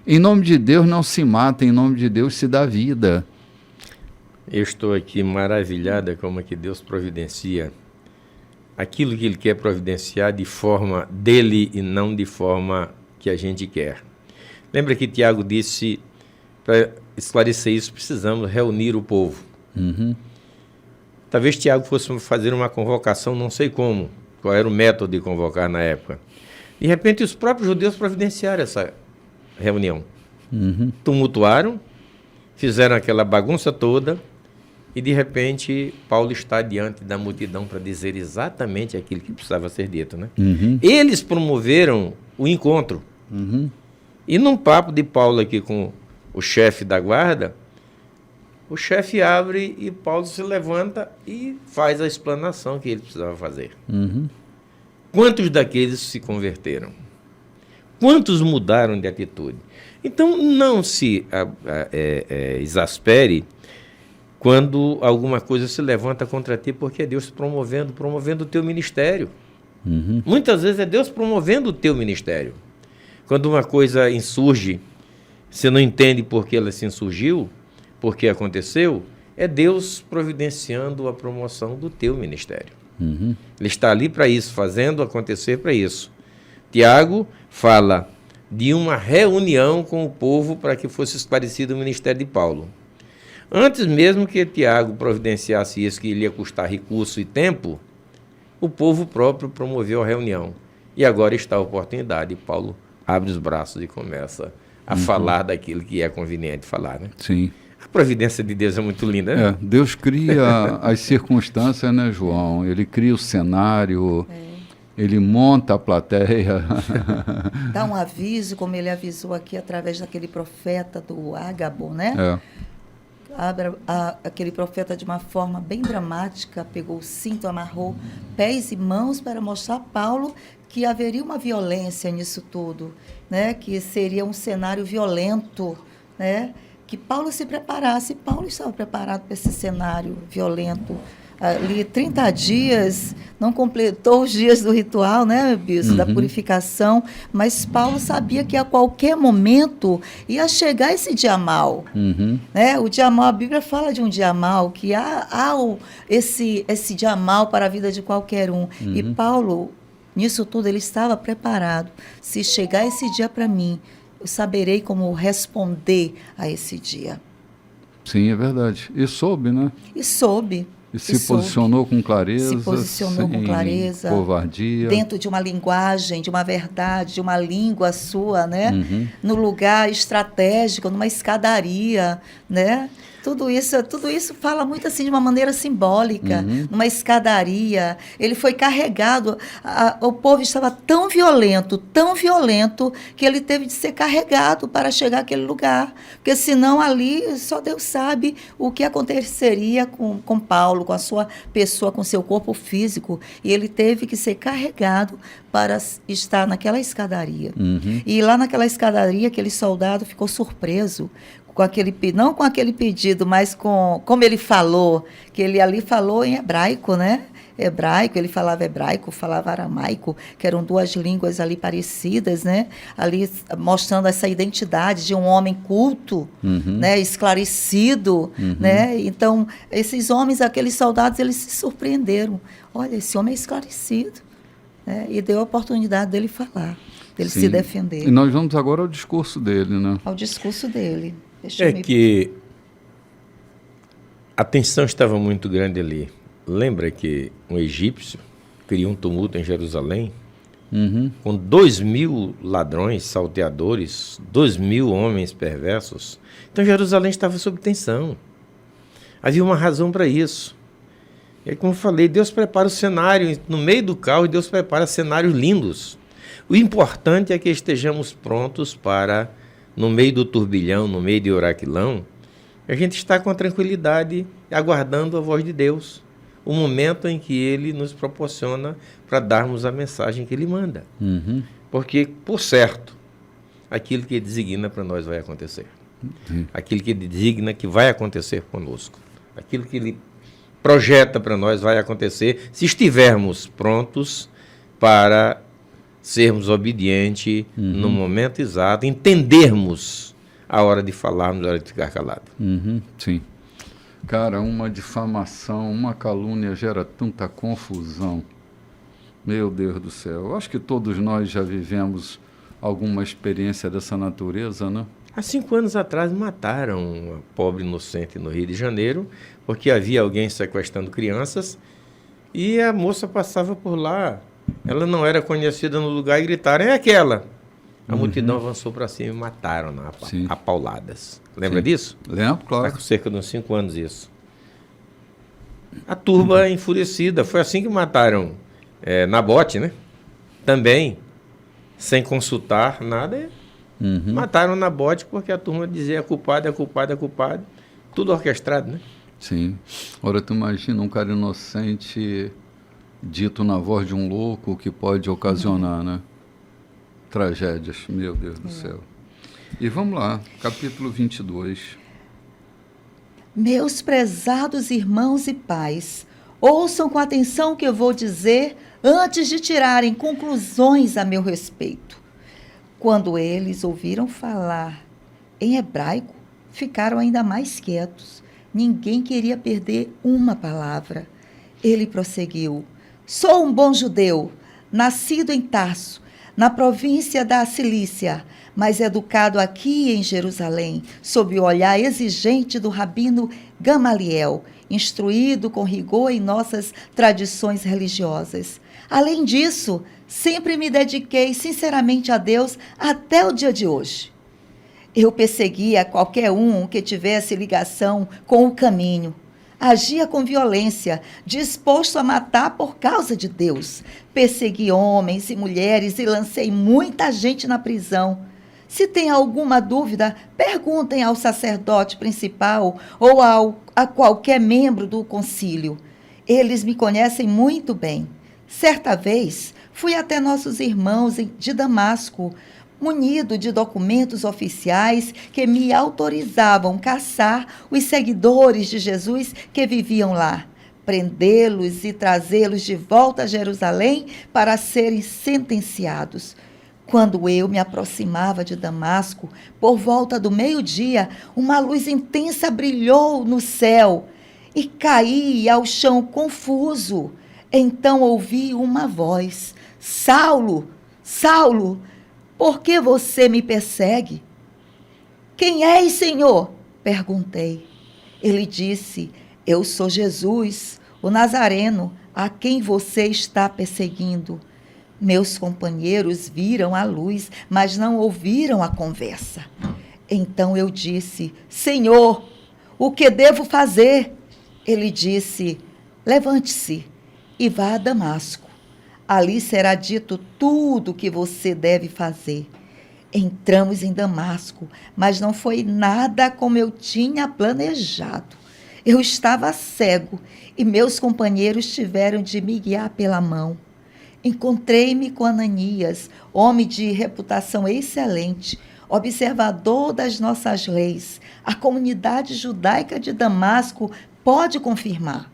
Em nome de Deus não se mata, em nome de Deus se dá vida. Eu estou aqui maravilhada como é que Deus providencia aquilo que Ele quer providenciar de forma dele e não de forma que a gente quer. Lembra que Tiago disse, para esclarecer isso, precisamos reunir o povo. Uhum. Talvez Tiago fosse fazer uma convocação, não sei como, qual era o método de convocar na época. De repente, os próprios judeus providenciaram essa reunião. Uhum. Tumultuaram, fizeram aquela bagunça toda, e de repente, Paulo está diante da multidão para dizer exatamente aquilo que precisava ser dito, né? Uhum. Eles promoveram o encontro. Uhum. E num papo de Paulo aqui com o chefe da guarda, o chefe abre e Paulo se levanta e faz a explanação que ele precisava fazer. Uhum. Quantos daqueles se converteram? Quantos mudaram de atitude? Então, não se exaspere quando alguma coisa se levanta contra ti, porque é Deus promovendo o teu ministério. Uhum. Muitas vezes é Deus promovendo o teu ministério. Quando uma coisa insurge, você não entende por que ela se insurgiu, por que aconteceu, é Deus providenciando a promoção do teu ministério. Uhum. Ele está ali para isso, fazendo acontecer para isso. Tiago fala de uma reunião com o povo para que fosse esclarecido o ministério de Paulo. Antes mesmo que Tiago providenciasse isso, que ele ia custar recurso e tempo, o povo próprio promoveu a reunião. E agora está a oportunidade. Paulo abre os braços e começa a falar daquilo que é conveniente falar, né? Sim. A providência de Deus é muito linda, né? Deus cria as circunstâncias, né, João? Ele cria o cenário, ele monta a plateia. Dá um aviso, como ele avisou aqui através daquele profeta do Ágabo, né? Aquele profeta, de uma forma bem dramática, pegou o cinto, amarrou pés e mãos para mostrar a Paulo que haveria uma violência nisso tudo, né? Que seria um cenário violento, né? Que Paulo se preparasse. Paulo estava preparado para esse cenário violento. Ali 30 dias, não completou os dias do ritual, né, Bispo, da purificação, mas Paulo sabia que a qualquer momento ia chegar esse dia mau. Né? O dia mau, a Bíblia fala de um dia mau, que há esse dia mau para a vida de qualquer um. E Paulo, nisso tudo, ele estava preparado. Se chegar esse dia para mim, eu saberei como responder a esse dia. Sim, é verdade. E soube, né? E soube. E se posicionou com clareza. Se posicionou com clareza. Covardia. Dentro de uma linguagem, de uma verdade, de uma língua sua, né? No lugar estratégico, numa escadaria, né? Tudo isso fala muito assim de uma maneira simbólica, numa escadaria. Ele foi carregado, o povo estava tão violento, que ele teve de ser carregado para chegar àquele lugar. Porque senão ali só Deus sabe o que aconteceria com Paulo, com a sua pessoa, com seu corpo físico. E ele teve que ser carregado para estar naquela escadaria. E lá naquela escadaria, aquele soldado ficou surpreso, não com aquele pedido, mas como ele falou, que ele ali falou em hebraico, né? Ele falava hebraico, falava aramaico, que eram duas línguas ali parecidas, né? Ali mostrando essa identidade de um homem culto, né? Esclarecido, né? Então, esses homens, aqueles soldados, eles se surpreenderam. Olha, esse homem é esclarecido, né? E deu a oportunidade dele falar, dele se defender. E nós vamos agora ao discurso dele, né? Ao discurso dele. Que a tensão estava muito grande ali. Lembra que um egípcio criou um tumulto em Jerusalém com 2.000 ladrões, salteadores, 2.000 homens perversos. Então Jerusalém estava sob tensão. Havia uma razão para isso. E aí, como eu falei, Deus prepara o cenário no meio do caos, Deus prepara cenários lindos. O importante é que estejamos prontos para, no meio do turbilhão, no meio do oraquilão, a gente está com a tranquilidade, aguardando a voz de Deus, o momento em que Ele nos proporciona para darmos a mensagem que Ele manda. Porque, por certo, aquilo que Ele designa para nós vai acontecer. Aquilo que Ele designa que vai acontecer conosco. Aquilo que Ele projeta para nós vai acontecer se estivermos prontos para sermos obedientes no momento exato, entendermos a hora de falarmos, a hora de ficar calado. Sim. Cara, uma difamação, uma calúnia gera tanta confusão. Meu Deus do céu. Eu acho que todos nós já vivemos alguma experiência dessa natureza, né? Há 5 anos atrás mataram uma pobre inocente no Rio de Janeiro, porque havia alguém sequestrando crianças e a moça passava por lá. Ela não era conhecida no lugar e gritaram, é aquela. A multidão avançou para cima e mataram a pauladas. Lembra disso? Lembro, claro. Está com cerca de uns 5 anos isso. A turba enfurecida. Foi assim que mataram Nabote, né? Também, sem consultar nada, mataram Nabote porque a turma dizia é culpado, é culpado, é culpado. Tudo orquestrado, né? Sim. Ora, tu imagina um cara inocente dito na voz de um louco que pode ocasionar, né? Tragédias, meu Deus do céu. E vamos lá, capítulo 22. Meus prezados irmãos e pais, ouçam com atenção o que eu vou dizer antes de tirarem conclusões a meu respeito. Quando eles ouviram falar em hebraico, ficaram ainda mais quietos. Ninguém queria perder uma palavra. Ele prosseguiu: sou um bom judeu, nascido em Tarso, na província da Cilícia, mas educado aqui em Jerusalém, sob o olhar exigente do rabino Gamaliel, instruído com rigor em nossas tradições religiosas. Além disso, sempre me dediquei sinceramente a Deus até o dia de hoje. Eu perseguia qualquer um que tivesse ligação com o caminho. Agia com violência, disposto a matar por causa de Deus. Persegui homens e mulheres e lancei muita gente na prisão. Se tem alguma dúvida, perguntem ao sacerdote principal ou a qualquer membro do concílio. Eles me conhecem muito bem. Certa vez, fui até nossos irmãos de Damasco, munido de documentos oficiais que me autorizavam caçar os seguidores de Jesus que viviam lá, prendê-los e trazê-los de volta a Jerusalém para serem sentenciados. Quando eu me aproximava de Damasco, por volta do meio-dia, uma luz intensa brilhou no céu e caí ao chão confuso. Então ouvi uma voz: Saulo, Saulo, por que você me persegue? Quem és, Senhor? Perguntei. Ele disse: eu sou Jesus, o Nazareno, a quem você está perseguindo. Meus companheiros viram a luz, mas não ouviram a conversa. Então eu disse: Senhor, o que devo fazer? Ele disse: levante-se e vá a Damasco. Ali será dito tudo o que você deve fazer. Entramos em Damasco, mas não foi nada como eu tinha planejado. Eu estava cego e meus companheiros tiveram de me guiar pela mão. Encontrei-me com Ananias, homem de reputação excelente, observador das nossas leis. A comunidade judaica de Damasco pode confirmar.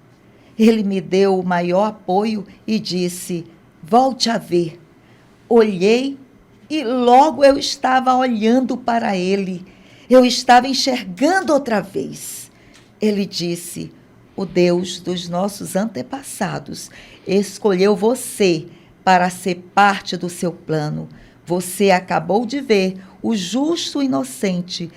Ele me deu o maior apoio e disse: volte a ver. Olhei e logo eu estava olhando para ele. Eu estava enxergando outra vez. Ele disse: o Deus dos nossos antepassados escolheu você para ser parte do seu plano. Você acabou de ver o justo inocente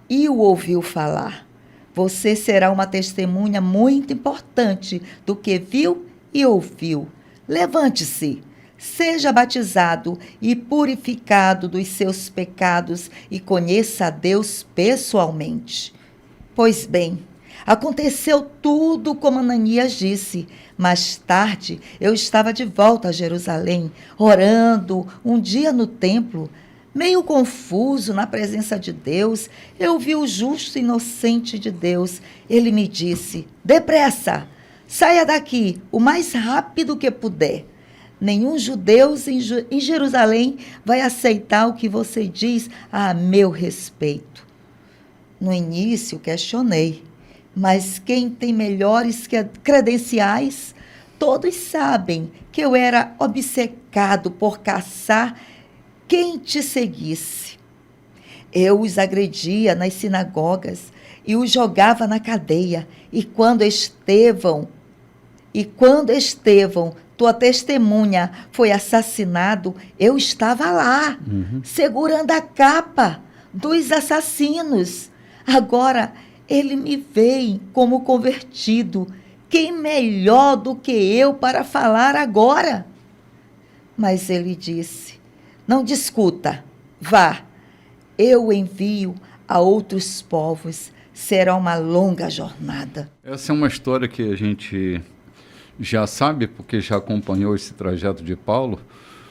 e o ouviu falar. Você será uma testemunha muito importante do que viu e ouviu. Levante-se, seja batizado e purificado dos seus pecados e conheça a Deus pessoalmente. Pois bem, aconteceu tudo como Ananias disse. Mais tarde, eu estava de volta a Jerusalém, orando um dia no templo. Meio confuso na presença de Deus, eu vi o justo inocente de Deus. Ele me disse: depressa! Saia daqui o mais rápido que puder. Nenhum judeu em Jerusalém vai aceitar o que você diz a meu respeito. No início, questionei, mas quem tem melhores credenciais? Todos sabem que eu era obcecado por caçar quem te seguisse. Eu os agredia nas sinagogas e os jogava na cadeia. E quando Estevão, tua testemunha, foi assassinado, eu estava lá, segurando a capa dos assassinos. Agora, ele me vê como convertido. Quem melhor do que eu para falar agora? Mas ele disse: não discuta, vá. Eu o envio a outros povos. Será uma longa jornada. Essa é uma história que a gente já sabe, porque já acompanhou esse trajeto de Paulo,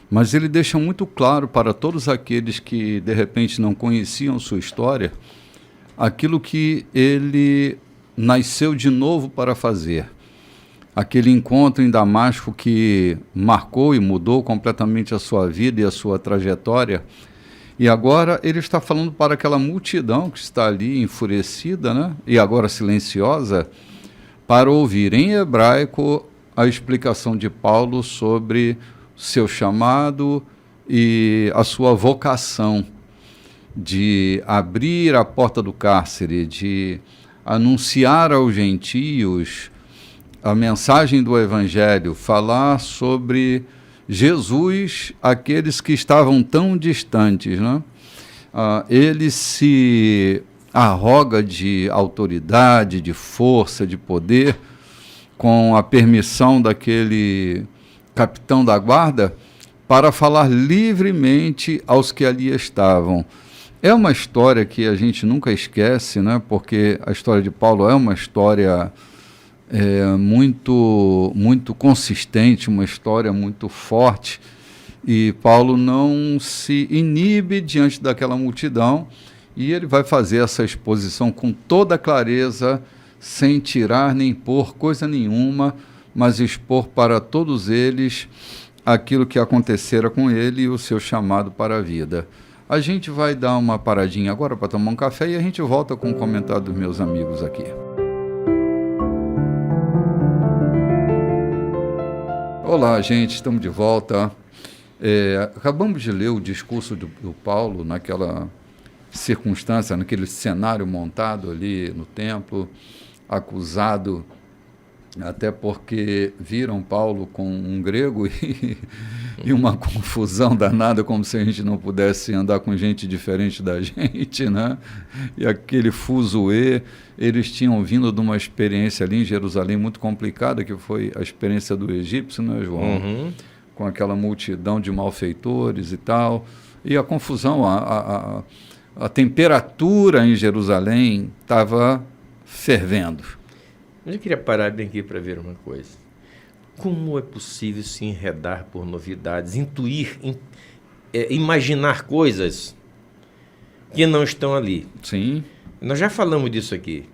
mas ele deixa muito claro para todos aqueles que, de repente, não conheciam sua história, aquilo que ele nasceu de novo para fazer. Aquele encontro em Damasco que marcou e mudou completamente a sua vida e a sua trajetória. E agora ele está falando para aquela multidão que está ali enfurecida, né? E agora silenciosa, para ouvir em hebraico a explicação de Paulo sobre seu chamado e a sua vocação de abrir a porta do cárcere, de anunciar aos gentios a mensagem do Evangelho, falar sobre Jesus, aqueles que estavam tão distantes, né? Ele se arroga de autoridade, de força, de poder, com a permissão daquele capitão da guarda, para falar livremente aos que ali estavam. É uma história que a gente nunca esquece, né? Porque a história de Paulo é uma história muito consistente, uma história muito forte, e Paulo não se inibe diante daquela multidão, e ele vai fazer essa exposição com toda clareza, sem tirar nem pôr coisa nenhuma, mas expor para todos eles aquilo que acontecera com ele e o seu chamado para a vida. A gente vai dar uma paradinha agora para tomar um café e a gente volta com o comentário dos meus amigos aqui. Olá, gente, estamos de volta. Acabamos de ler o discurso do Paulo naquela circunstância, naquele cenário montado ali no templo, acusado, até porque viram Paulo com um grego e uma confusão danada, como se a gente não pudesse andar com gente diferente da gente, né? E aquele fuzuê, eles tinham vindo de uma experiência ali em Jerusalém muito complicada, que foi a experiência do egípcio, né, João? Uhum. Com aquela multidão de malfeitores e tal, e a confusão, a temperatura em Jerusalém estava fervendo. Mas eu queria parar bem aqui para ver uma coisa. Como é possível se enredar por novidades, intuir, imaginar coisas que não estão ali? Sim. Nós já falamos disso aqui.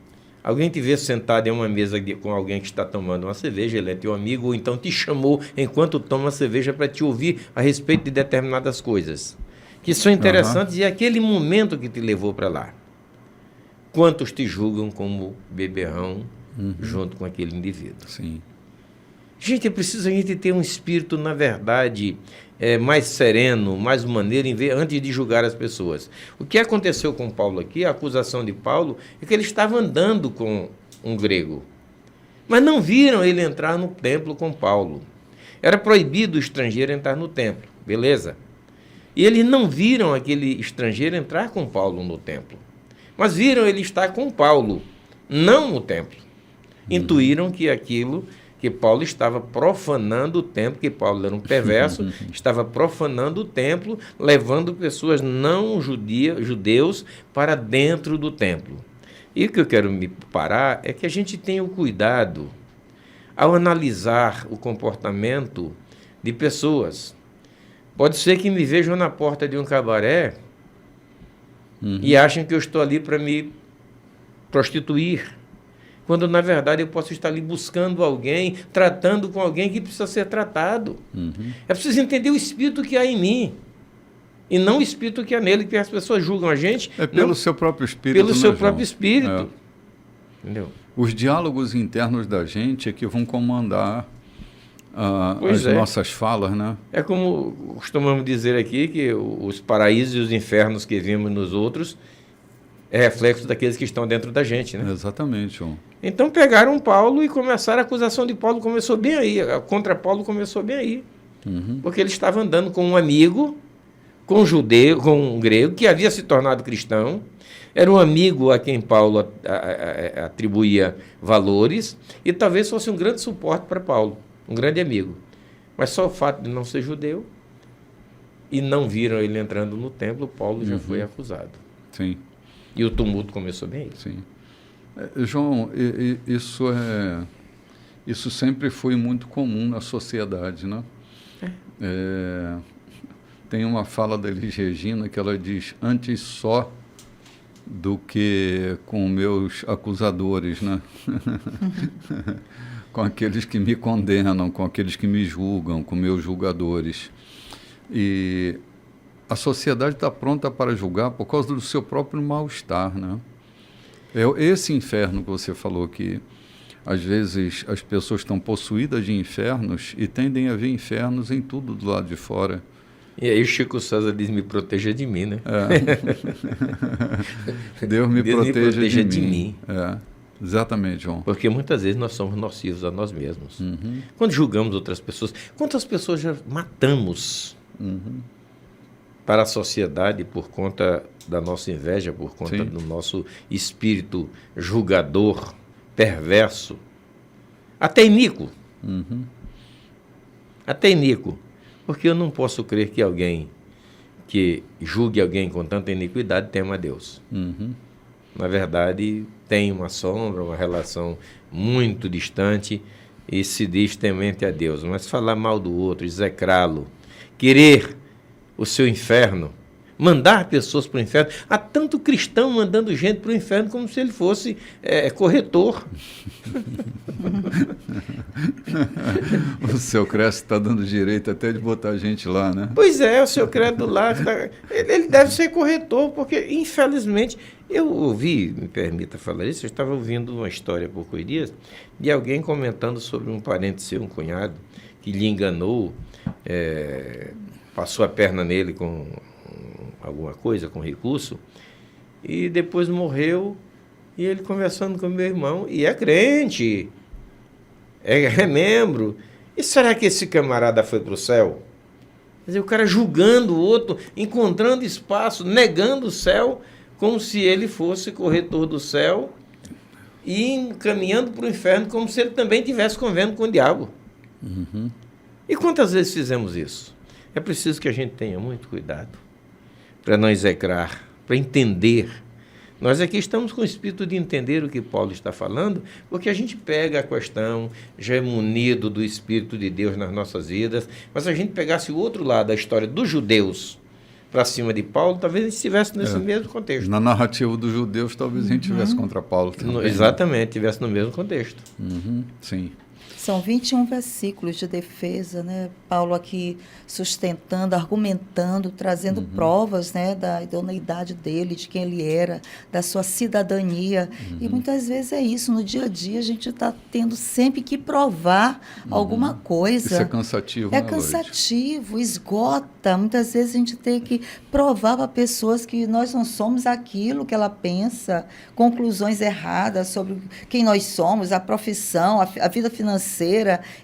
Alguém te vê sentado em uma mesa com alguém que está tomando uma cerveja, ele é teu amigo, ou então te chamou enquanto toma uma cerveja para te ouvir a respeito de determinadas coisas, que são interessantes, e é aquele momento que te levou para lá. Quantos te julgam como beberrão, junto com aquele indivíduo? Sim. Gente, é preciso a gente ter um espírito, na verdade, mais sereno, mais maneiro, antes de julgar as pessoas. O que aconteceu com Paulo aqui, a acusação de Paulo, é que ele estava andando com um grego. Mas não viram ele entrar no templo com Paulo. Era proibido o estrangeiro entrar no templo, beleza? E eles não viram aquele estrangeiro entrar com Paulo no templo. Mas viram ele estar com Paulo, não no templo. Intuíram que que Paulo estava profanando o templo, que Paulo era um perverso, estava profanando o templo, levando pessoas não judeus para dentro do templo. E o que eu quero me parar é que a gente tenha o cuidado ao analisar o comportamento de pessoas. Pode ser que me vejam na porta de um cabaré e achem que eu estou ali para me prostituir, quando na verdade eu posso estar ali buscando alguém, tratando com alguém que precisa ser tratado. É preciso entender o espírito que há em mim e não o espírito que há nele, que as pessoas julgam a gente. É pelo seu próprio espírito. Pelo seu próprio espírito. Entendeu? Os diálogos internos da gente é que vão comandar as nossas falas, né? É como costumamos dizer aqui, que os paraísos e os infernos que vimos nos outros é reflexo daqueles que estão dentro da gente, né? Exatamente, João. Então pegaram Paulo e começaram, a acusação de Paulo começou bem aí, contra Paulo começou bem aí. Porque ele estava andando com um amigo, com um judeu, com um grego, que havia se tornado cristão, era um amigo a quem Paulo atribuía valores, e talvez fosse um grande suporte para Paulo, um grande amigo. Mas só o fato de não ser judeu, e não viram ele entrando no templo, Paulo já foi acusado. Sim. E o tumulto começou bem aí. Sim. João, isso sempre foi muito comum na sociedade, né? Tem uma fala da Elis Regina que ela diz: antes só do que com meus acusadores, né? Com aqueles que me condenam, com aqueles que me julgam, com meus julgadores. E a sociedade está pronta para julgar por causa do seu próprio mal-estar, né? É esse inferno que você falou, que às vezes as pessoas estão possuídas de infernos e tendem a ver infernos em tudo do lado de fora. E aí o Chico César diz: me proteja de mim, né? Deus me proteja de mim. Exatamente, João. Porque muitas vezes nós somos nocivos a nós mesmos. Quando julgamos outras pessoas, quantas pessoas já matamos para a sociedade por conta da nossa inveja, por conta Sim. do nosso espírito julgador, perverso, até iníquo. Até iníquo. Porque eu não posso crer que alguém que julgue alguém com tanta iniquidade tema a Deus. Na verdade, tem uma sombra, uma relação muito distante e se diz temente a Deus. Mas falar mal do outro, execrá-lo, querer o seu inferno, mandar pessoas para o inferno. Há tanto cristão mandando gente para o inferno como se ele fosse corretor. O seu Cresce está dando direito até de botar a gente lá, né? Pois é, o seu credo lá, ele deve ser corretor, porque, infelizmente, eu ouvi, me permita falar isso, eu estava ouvindo uma história há poucos dias de alguém comentando sobre um parente seu, um cunhado, que lhe enganou, passou a perna nele com alguma coisa, com recurso, e depois morreu, e ele conversando com meu irmão, e é crente, é membro. E será que esse camarada foi para o céu? Quer dizer, o cara julgando o outro, encontrando espaço, negando o céu, como se ele fosse corretor do céu e encaminhando para o inferno, como se ele também tivesse convendo com o diabo. E quantas vezes fizemos isso? É preciso que a gente tenha muito cuidado para não execrar, para entender. Nós aqui estamos com o espírito de entender o que Paulo está falando, porque a gente pega a questão, já é munido do Espírito de Deus nas nossas vidas, mas se a gente pegasse o outro lado da história dos judeus para cima de Paulo, talvez a gente estivesse nesse mesmo contexto. Na narrativa dos judeus, talvez a gente estivesse contra Paulo também. Exatamente, estivesse no mesmo contexto. Sim. São 21 versículos de defesa, né? Paulo aqui sustentando, argumentando, trazendo provas, né, da idoneidade dele, de quem ele era, da sua cidadania. E muitas vezes é isso, no dia a dia a gente está tendo sempre que provar alguma coisa. Isso é cansativo, É né, cansativo, esgota. Muitas vezes a gente tem que provar para pessoas que nós não somos aquilo que ela pensa, conclusões erradas sobre quem nós somos, a profissão, a vida financeira.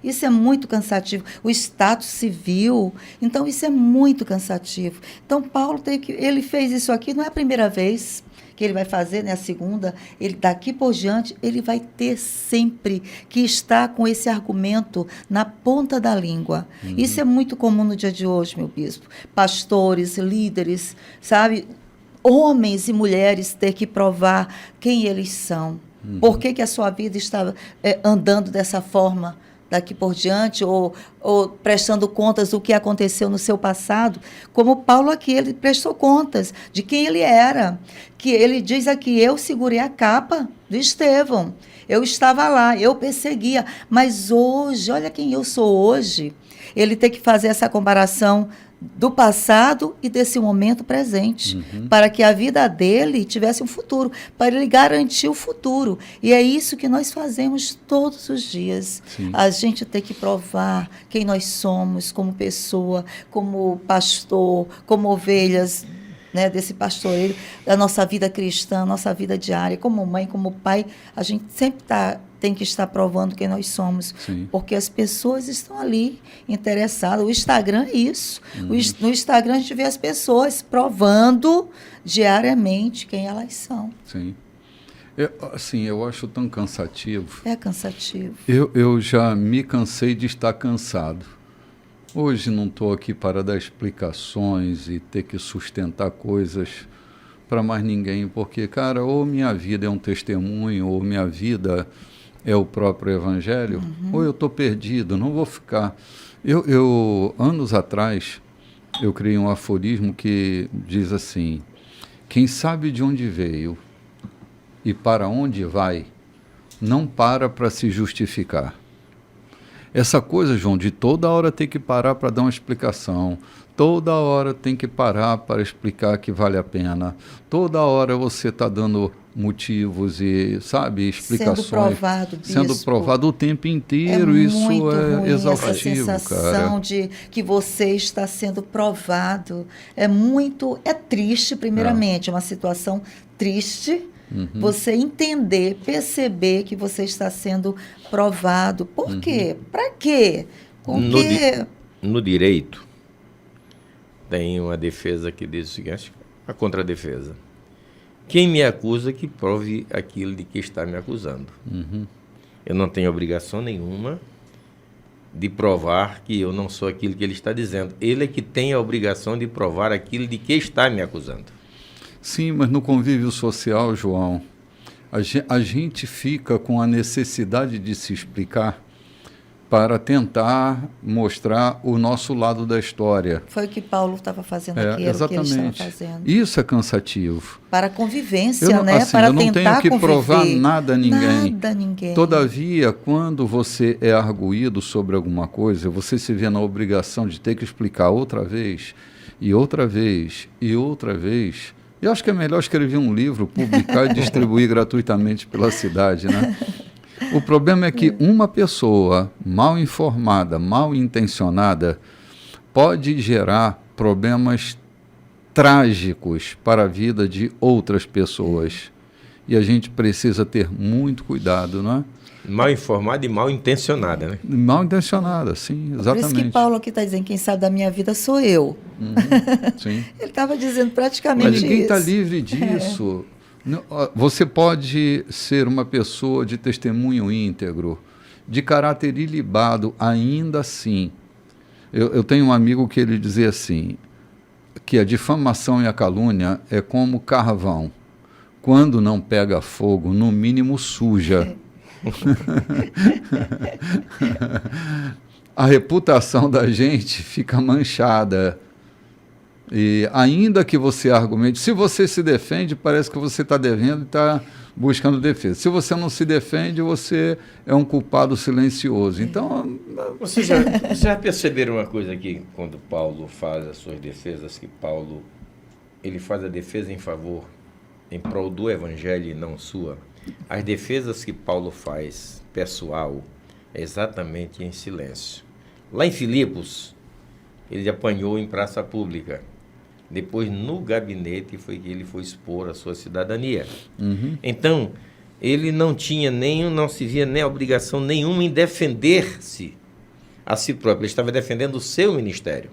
Isso é muito cansativo. O status civil. Então, isso é muito cansativo. Então, Paulo ele fez isso aqui, não é a primeira vez que ele vai fazer, né, a segunda, ele daqui por diante, ele vai ter sempre que estar com esse argumento na ponta da língua. Isso é muito comum no dia de hoje, meu bispo. Pastores, líderes, sabe, homens e mulheres ter que provar quem eles são. Por que a sua vida está andando dessa forma daqui por diante, ou prestando contas do que aconteceu no seu passado, como Paulo aqui, ele prestou contas de quem ele era, que ele diz aqui, eu segurei a capa de Estevão, eu estava lá, eu perseguia, mas hoje, olha quem eu sou hoje. Ele tem que fazer essa comparação do passado e desse momento presente, para que a vida dele tivesse um futuro, para ele garantir o futuro. E é isso que nós fazemos todos os dias. Sim. A gente tem que provar quem nós somos como pessoa, como pastor, como ovelhas, né, desse pastoreiro, da nossa vida cristã, nossa vida diária, como mãe, como pai. A gente sempre tem que estar provando quem nós somos. Sim. Porque as pessoas estão ali interessadas. O Instagram é isso. No Instagram a gente vê as pessoas provando diariamente quem elas são. Sim. Eu acho tão cansativo. É cansativo. Eu já me cansei de estar cansado. Hoje não estou aqui para dar explicações e ter que sustentar coisas para mais ninguém, porque, cara, ou minha vida é um testemunho, ou minha vida é o próprio Evangelho, ou eu estou perdido, não vou ficar. Anos atrás, eu criei um aforismo que diz assim: quem sabe de onde veio e para onde vai, não para se justificar. Essa coisa, João, de toda hora ter que parar para dar uma explicação, toda hora tem que parar para explicar que vale a pena, toda hora você está dando motivos e, sabe, explicações. Sendo provado, bispo. Sendo provado o tempo inteiro, isso é exaustivo, essa sensação cara. de que você está sendo provado. É triste, primeiramente, uma situação triste, Você entender, perceber que você está sendo provado. Por quê? Para quê? No direito, tem uma defesa que diz o seguinte, a contradefesa. Quem me acusa que prove aquilo de que está me acusando. Eu não tenho obrigação nenhuma de provar que eu não sou aquilo que ele está dizendo. Ele é que tem a obrigação de provar aquilo de que está me acusando. Sim, mas no convívio social, João, a gente fica com a necessidade de se explicar para tentar mostrar o nosso lado da história. Foi o que Paulo estava fazendo aqui, era o que ele estava fazendo. Isso é cansativo. Para a convivência, né? Para eu não tentar tenho que conviver. provar nada a ninguém. Nada a ninguém. Todavia, quando você é arguído sobre alguma coisa, você se vê na obrigação de ter que explicar outra vez, e outra vez, e outra vez. Eu acho que é melhor escrever um livro, publicar e distribuir gratuitamente pela cidade, né? O problema é que uma pessoa mal informada, mal intencionada, pode gerar problemas trágicos para a vida de outras pessoas. E a gente precisa ter muito cuidado, não é? Mal informada e mal intencionada, né? Mal intencionada, sim, exatamente. Por isso que Paulo aqui está dizendo, quem sabe da minha vida sou eu. Sim. Ele estava dizendo praticamente isso. Mas ninguém está isso. livre disso. Você pode ser uma pessoa de testemunho íntegro, de caráter ilibado, ainda assim. Eu tenho um amigo que ele dizia assim, que a difamação e a calúnia é como carvão. Quando não pega fogo, no mínimo suja. A reputação da gente fica manchada. E ainda que você argumente, se você se defende, parece que você está devendo e está buscando defesa. Se você não se defende, você é um culpado silencioso. Então, Vocês já perceberam uma coisa aqui, quando Paulo faz as suas defesas, que Paulo ele faz a defesa em favor, em prol do Evangelho e não sua? As defesas que Paulo faz, pessoal, é exatamente em silêncio. Lá em Filipos, ele apanhou em praça pública. Depois, no gabinete, foi que ele foi expor a sua cidadania. Então, ele não se via nem obrigação nenhuma em defender-se a si próprio. Ele estava defendendo o seu ministério.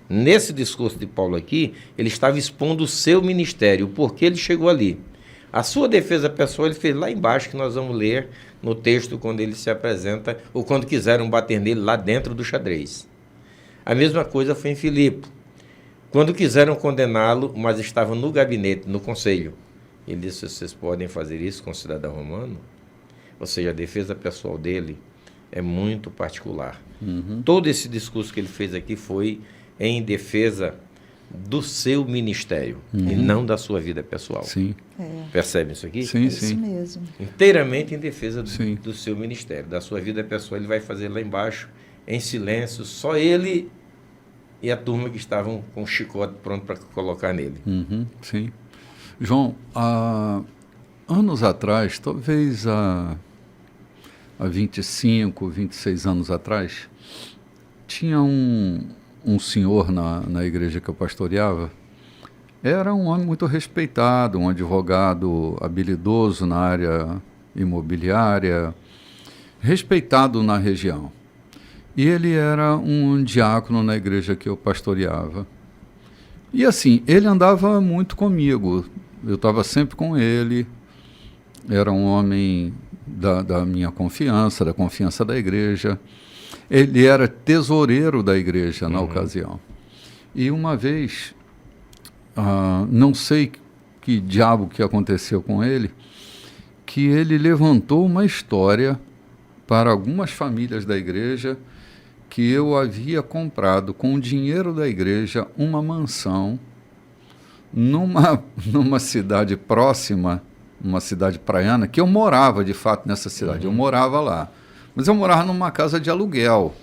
Nesse discurso de Paulo aqui, ele estava expondo o seu ministério, o porquê ele chegou ali. A sua defesa pessoal ele fez lá embaixo, que nós vamos ler no texto quando ele se apresenta, ou quando quiseram bater nele lá dentro do xadrez. A mesma coisa foi em Filipe. Quando quiseram condená-lo, mas estava no gabinete, no conselho. Ele disse, vocês podem fazer isso com o cidadão romano? Ou seja, a defesa pessoal dele é muito particular. Todo esse discurso que ele fez aqui foi em defesa do seu ministério e não da sua vida pessoal. Sim. Percebe isso aqui? Sim, Isso mesmo. Inteiramente em defesa do seu ministério. Da sua vida pessoal, ele vai fazer lá embaixo, em silêncio, só ele e a turma que estavam com o chicote pronto para colocar nele. Sim. João, há anos atrás, talvez há 25, 26 anos atrás, tinha um senhor na igreja que eu pastoreava. Era um homem muito respeitado, um advogado habilidoso na área imobiliária, respeitado na região. E ele era um diácono na igreja que eu pastoreava. E assim, ele andava muito comigo, eu estava sempre com ele, era um homem da minha confiança, da confiança da igreja. Ele era tesoureiro da igreja na ocasião. E uma vez, não sei que diabo que aconteceu com ele, que ele levantou uma história para algumas famílias da igreja que eu havia comprado com o dinheiro da igreja uma mansão numa cidade próxima, uma cidade praiana, que eu morava de fato nessa cidade, eu morava lá. Mas eu morava numa casa de aluguel.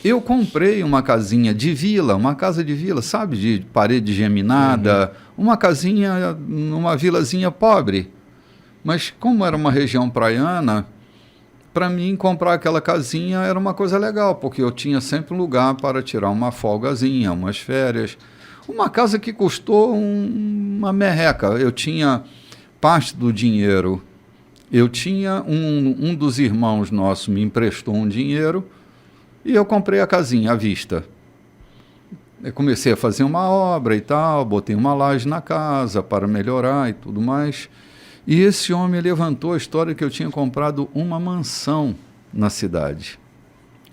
Eu comprei uma casinha de vila, uma casa de vila, sabe, de parede geminada, uma casinha numa vilazinha pobre. Mas como era uma região praiana, para mim comprar aquela casinha era uma coisa legal, porque eu tinha sempre um lugar para tirar uma folgazinha, umas férias. Uma casa que custou uma merreca. Eu tinha parte do dinheiro, eu tinha um dos irmãos nossos me emprestou um dinheiro e eu comprei a casinha à vista. Eu comecei a fazer uma obra e tal, botei uma laje na casa para melhorar e tudo mais. E esse homem levantou a história que eu tinha comprado uma mansão na cidade,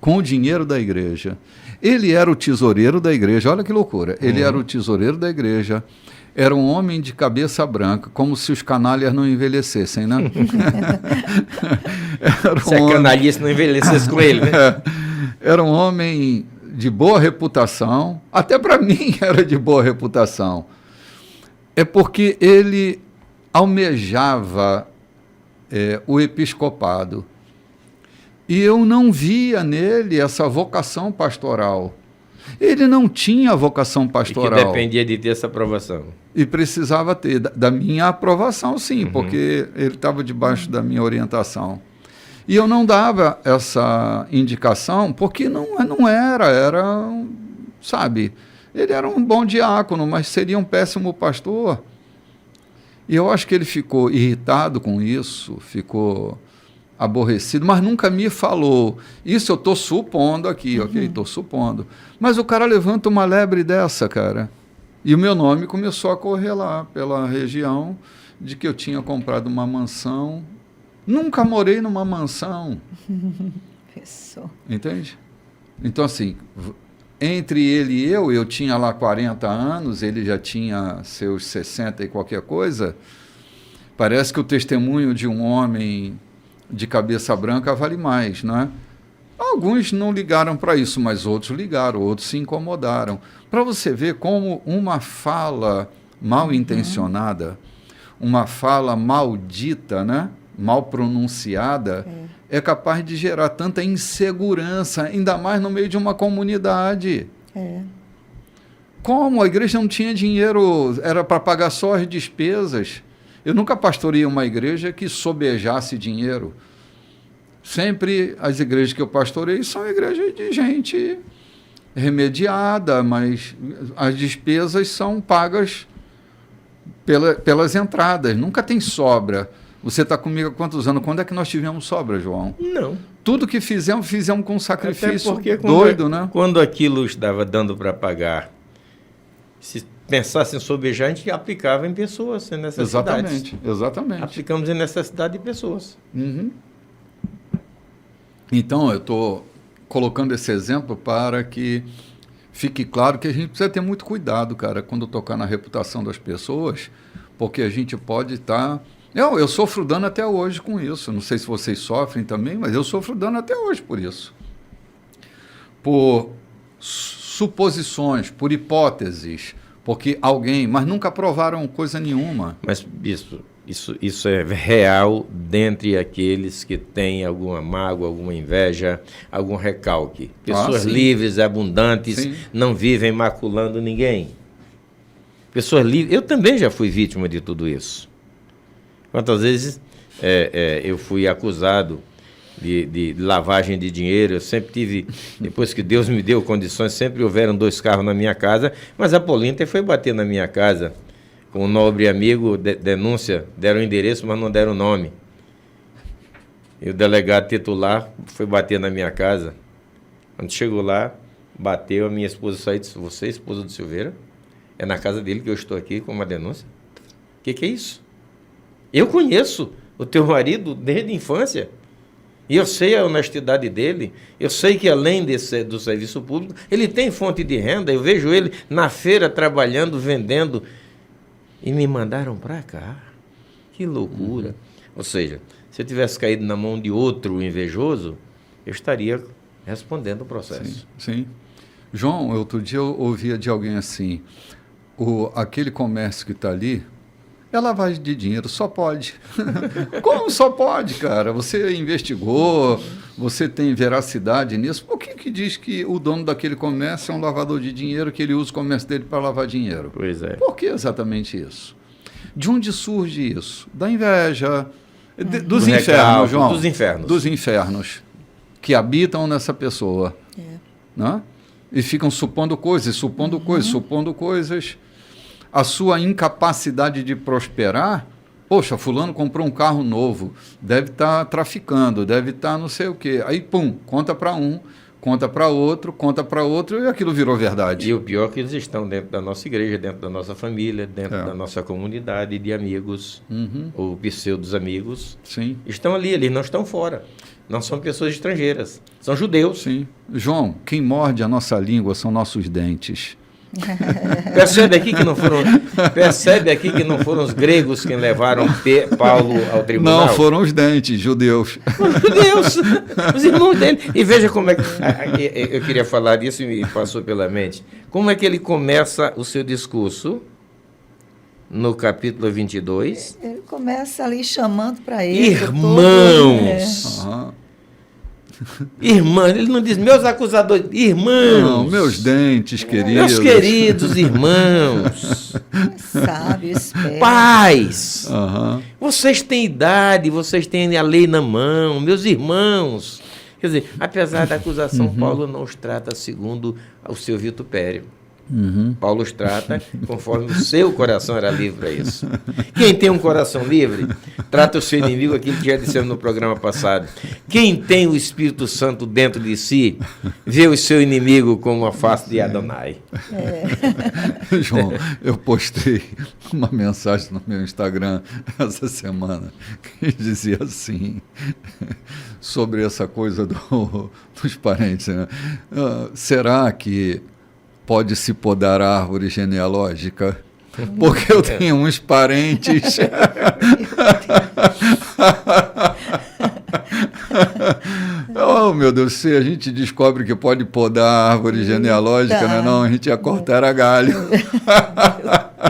com o dinheiro da igreja. Ele era o tesoureiro da igreja, olha que loucura. Ele era o tesoureiro da igreja, era um homem de cabeça branca, como se os canalhas não envelhecessem, né? Se a canalhice não envelhecesse com ele, né? Era um homem de boa reputação, até para mim era de boa reputação. É porque ele almejava o episcopado. E eu não via nele essa vocação pastoral. Ele não tinha vocação pastoral. E que dependia de ter essa aprovação. E precisava ter, da minha aprovação, sim, porque ele estava debaixo da minha orientação. E eu não dava essa indicação porque não era, sabe, ele era um bom diácono, mas seria um péssimo pastor. E eu acho que ele ficou irritado com isso, ficou aborrecido, mas nunca me falou. Isso eu estou supondo aqui, ok? Estou supondo. Mas o cara levanta uma lebre dessa, cara. E o meu nome começou a correr lá pela região de que eu tinha comprado uma mansão. Nunca morei numa mansão. Pessoa. Entende? Então, assim, entre ele e eu tinha lá 40 anos, ele já tinha seus 60 e qualquer coisa. Parece que o testemunho de um homem de cabeça branca vale mais, não é? Alguns não ligaram para isso, mas outros ligaram, outros se incomodaram. Para você ver como uma fala mal intencionada, uma fala maldita, né? Mal pronunciada, é capaz de gerar tanta insegurança, ainda mais no meio de uma comunidade. Como a igreja não tinha dinheiro, era para pagar só as despesas. Eu nunca pastorei uma igreja que sobejasse dinheiro. Sempre as igrejas que eu pastorei são igrejas de gente remediada, mas as despesas são pagas pelas entradas, nunca tem sobra. Você está comigo há quantos anos? Quando é que nós tivemos sobra, João? Não. Tudo que fizemos com um sacrifício porque doido, né? Quando aquilo estava dando para pagar, se pensasse em sobejar, a gente aplicava em pessoas, em necessidades. Exatamente. Aplicamos em necessidade de pessoas. Então, eu estou colocando esse exemplo para que fique claro que a gente precisa ter muito cuidado, cara, quando tocar na reputação das pessoas, porque a gente pode estar... Eu sofro dano até hoje com isso. Não sei se vocês sofrem também, mas eu sofro dano até hoje por isso. Por suposições, por hipóteses, porque mas nunca provaram coisa nenhuma. Mas, bispo, isso é real dentre aqueles que têm alguma mágoa, alguma inveja, algum recalque. Pessoas livres, abundantes, não vivem maculando ninguém. Pessoas livres... Eu também já fui vítima de tudo isso. Quantas vezes eu fui acusado de lavagem de dinheiro? Eu sempre tive, depois que Deus me deu condições, sempre houveram 2 carros na minha casa, mas a Polinter foi bater na minha casa com um nobre amigo, denúncia, deram o endereço, mas não deram o nome. E o delegado titular foi bater na minha casa. Quando chegou lá, bateu, a minha esposa saiu e disse: "Você é esposa do Silveira? É na casa dele que eu estou aqui com uma denúncia? O que é isso? Eu conheço o teu marido desde a infância. E eu sei a honestidade dele. Eu sei que além do serviço público, ele tem fonte de renda. Eu vejo ele na feira trabalhando, vendendo. E me mandaram para cá. Que loucura." Ou seja, se eu tivesse caído na mão de outro invejoso, eu estaria respondendo o processo. Sim. João, outro dia eu ouvia de alguém assim: aquele comércio que está ali é lavagem de dinheiro, só pode. Como só pode, cara? Você investigou, você tem veracidade nisso. Por que diz que o dono daquele comércio é um lavador de dinheiro, que ele usa o comércio dele para lavar dinheiro? Pois é. Por que exatamente isso? De onde surge isso? Da inveja, dos infernos, João. Dos infernos. Dos infernos que habitam nessa pessoa. Né? E ficam supondo coisas. A sua incapacidade de prosperar Poxa, fulano comprou um carro novo, deve estar traficando, deve estar não sei o quê. Aí, pum, conta para um, conta para outro, e aquilo virou verdade. E o pior é que eles estão dentro da nossa igreja, dentro da nossa família, dentro da nossa comunidade de amigos, ou pseudos amigos. Sim. Estão ali, eles não estão fora. Não são pessoas estrangeiras, são judeus. Sim. João, quem morde a nossa língua são nossos dentes. Percebe aqui que não foram os gregos quem levaram Paulo ao tribunal? Não, foram os dentes, judeus. Judeus, os irmãos dele. E veja como é que... Eu queria falar disso e me passou pela mente. Como é que ele começa o seu discurso no capítulo 22? Ele começa ali chamando para ele. Irmãos! Aham. Irmãos, ele não diz meus acusadores, irmãos. Não, meus dentes queridos. Meus queridos irmãos. Sábio, esperto. Pais. Aham. Vocês têm idade, vocês têm a lei na mão, meus irmãos. Quer dizer, apesar da acusação, Paulo não os trata segundo o seu vitupério. Paulo os trata conforme o seu coração era livre para isso. Quem tem um coração livre, trata o seu inimigo, aquilo que já dissemos no programa passado. Quem tem o Espírito Santo dentro de si, vê o seu inimigo como a face de Adonai. João, eu postei uma mensagem no meu Instagram essa semana que dizia assim, sobre essa coisa dos parentes, né? Será que pode-se podar a árvore genealógica? Porque eu tenho uns parentes. Oh, meu Deus, se a gente descobre que pode podar a árvore genealógica, não, a gente ia cortar a galho.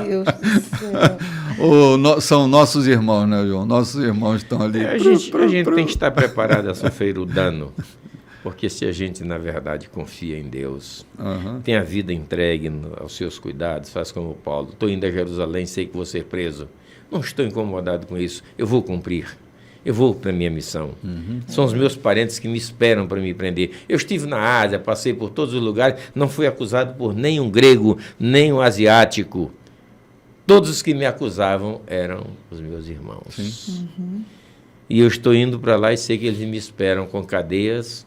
Meu Deus do céu. São nossos irmãos, né, João? Nossos irmãos estão ali. A gente tem que estar preparado a sofrer o dano. Porque se a gente, na verdade, confia em Deus, tem a vida entregue aos seus cuidados, faz como Paulo. Estou indo a Jerusalém, sei que vou ser preso. Não estou incomodado com isso. Eu vou cumprir. Eu vou para a minha missão. São os meus parentes que me esperam para me prender. Eu estive na Ásia, passei por todos os lugares, não fui acusado por nenhum grego, nem um asiático. Todos os que me acusavam eram os meus irmãos. E eu estou indo para lá e sei que eles me esperam com cadeias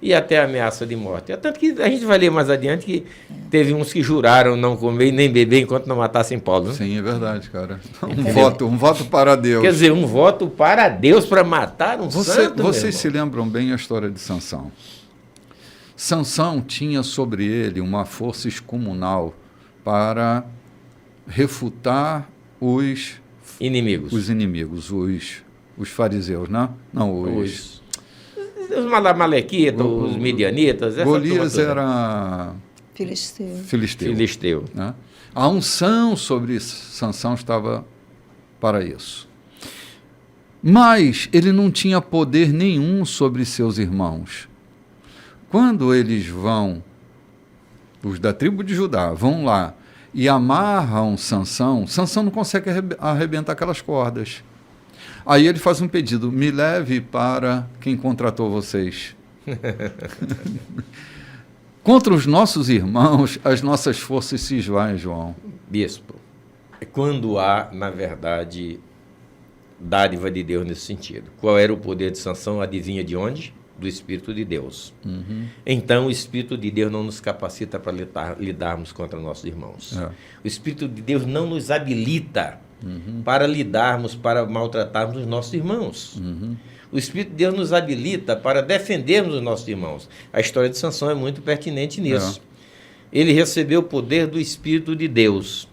e até ameaça de morte. Tanto que a gente vai ler mais adiante que teve uns que juraram não comer e nem beber enquanto não matassem Paulo. Né? Sim, é verdade, cara. Um voto para Deus. Quer dizer, um voto para Deus para matar um santo. Vocês se lembram bem a história de Sansão. Sansão tinha sobre ele uma força excomunal para refutar os inimigos, os fariseus, né? Não, os Malequitas, os midianitas. Golias era Filisteu. Né? A unção sobre Sansão estava para isso. Mas ele não tinha poder nenhum sobre seus irmãos. Quando eles vão, os da tribo de Judá, vão lá e amarram Sansão não consegue arrebentar aquelas cordas. Aí ele faz um pedido: me leve para quem contratou vocês. Contra os nossos irmãos, as nossas forças se esvaem, João. Bispo, é quando há, na verdade, dádiva de Deus nesse sentido. Qual era o poder de Sansão? Adivinha de onde? Do Espírito de Deus. Então, o Espírito de Deus não nos capacita para lidarmos contra nossos irmãos. O Espírito de Deus não nos habilita para lidarmos, para maltratarmos os nossos irmãos. O Espírito de Deus nos habilita para defendermos os nossos irmãos. A história de Sansão é muito pertinente nisso. Ele recebeu o poder do Espírito de Deus.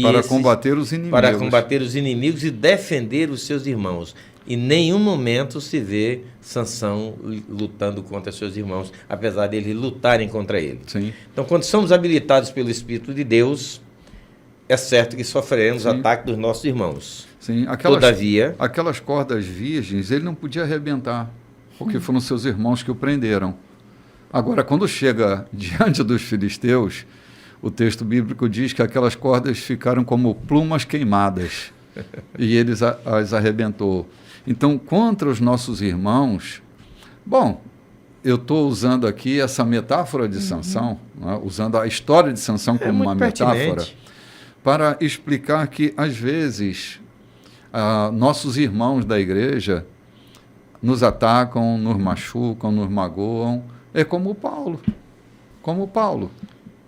Para combater os inimigos. Para combater os inimigos e defender os seus irmãos. Em nenhum momento se vê Sansão lutando contra seus irmãos, apesar de eles lutarem contra ele. Sim. Então, quando somos habilitados pelo Espírito de Deus, é certo que sofreremos ataque dos nossos irmãos. Sim. Todavia, aquelas cordas virgens, ele não podia arrebentar, porque foram seus irmãos que o prenderam. Agora, quando chega diante dos filisteus, o texto bíblico diz que aquelas cordas ficaram como plumas queimadas, e ele as arrebentou. Então, contra os nossos irmãos, bom, eu estou usando aqui essa metáfora de Sansão, né, usando a história de Sansão como uma metáfora, para explicar que, às vezes, Nossos irmãos da igreja nos atacam, nos machucam, nos magoam. É como o Paulo,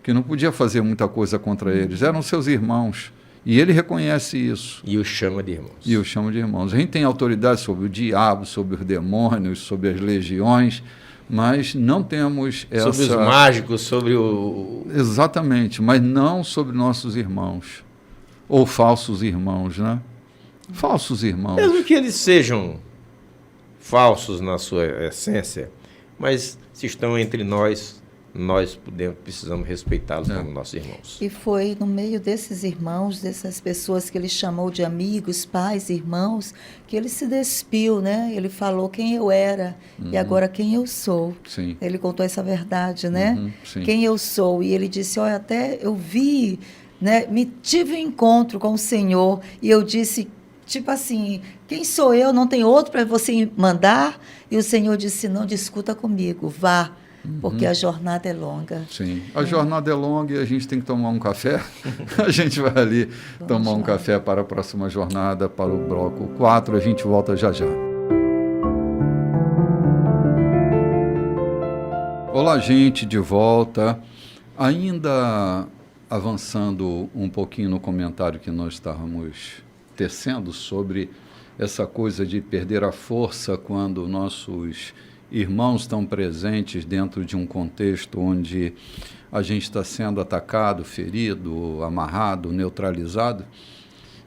que não podia fazer muita coisa contra eles. Eram seus irmãos. E ele reconhece isso. E os chama de irmãos. A gente tem autoridade sobre o diabo, sobre os demônios, sobre as legiões, mas não temos essa... Sobre os mágicos, sobre o... Exatamente, mas não sobre nossos irmãos. Ou falsos irmãos, né? Falsos irmãos. Mesmo que eles sejam falsos na sua essência, mas se estão entre nós precisamos respeitá-los como nossos irmãos. E foi no meio desses irmãos, dessas pessoas que ele chamou de amigos, pais, irmãos, que ele se despiu, né? Ele falou quem eu era e agora quem eu sou. Sim. Ele contou essa verdade, né? Sim. Quem eu sou. E ele disse, olha, até eu vi, né? Tive um encontro com o Senhor e eu disse, tipo assim, quem sou eu? Não tem outro para você mandar? E o Senhor disse, não discuta comigo, vá. Porque a jornada é longa. Sim, a jornada é longa e a gente tem que tomar um café. A gente vai ali tomar um café para a próxima jornada, para o bloco 4. A gente volta já já. Olá, gente, de volta. Ainda avançando um pouquinho no comentário que nós estávamos tecendo sobre essa coisa de perder a força quando nossos irmãos estão presentes dentro de um contexto onde a gente está sendo atacado, ferido, amarrado, neutralizado.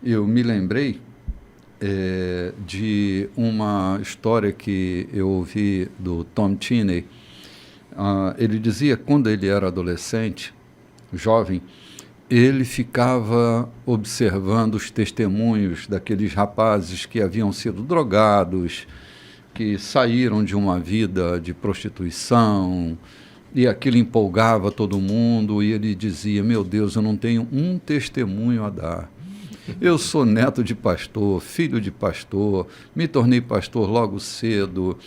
Eu me lembrei de uma história que eu ouvi do Tom Cheney. Ele dizia que quando ele era adolescente, jovem, ele ficava observando os testemunhos daqueles rapazes que haviam sido drogados, que saíram de uma vida de prostituição, e aquilo empolgava todo mundo, e ele dizia, meu Deus, eu não tenho um testemunho a dar. Eu sou neto de pastor, filho de pastor, me tornei pastor logo cedo,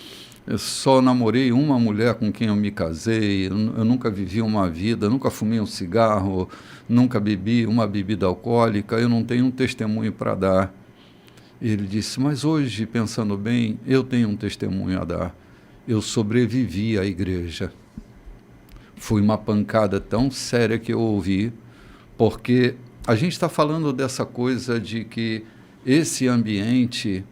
eu só namorei uma mulher com quem eu me casei, eu nunca vivi uma vida, nunca fumei um cigarro, nunca bebi uma bebida alcoólica, eu não tenho um testemunho para dar. Ele disse, mas hoje, pensando bem, eu tenho um testemunho a dar. Eu sobrevivi à igreja. Foi uma pancada tão séria que eu ouvi, porque a gente está falando dessa coisa de que esse ambiente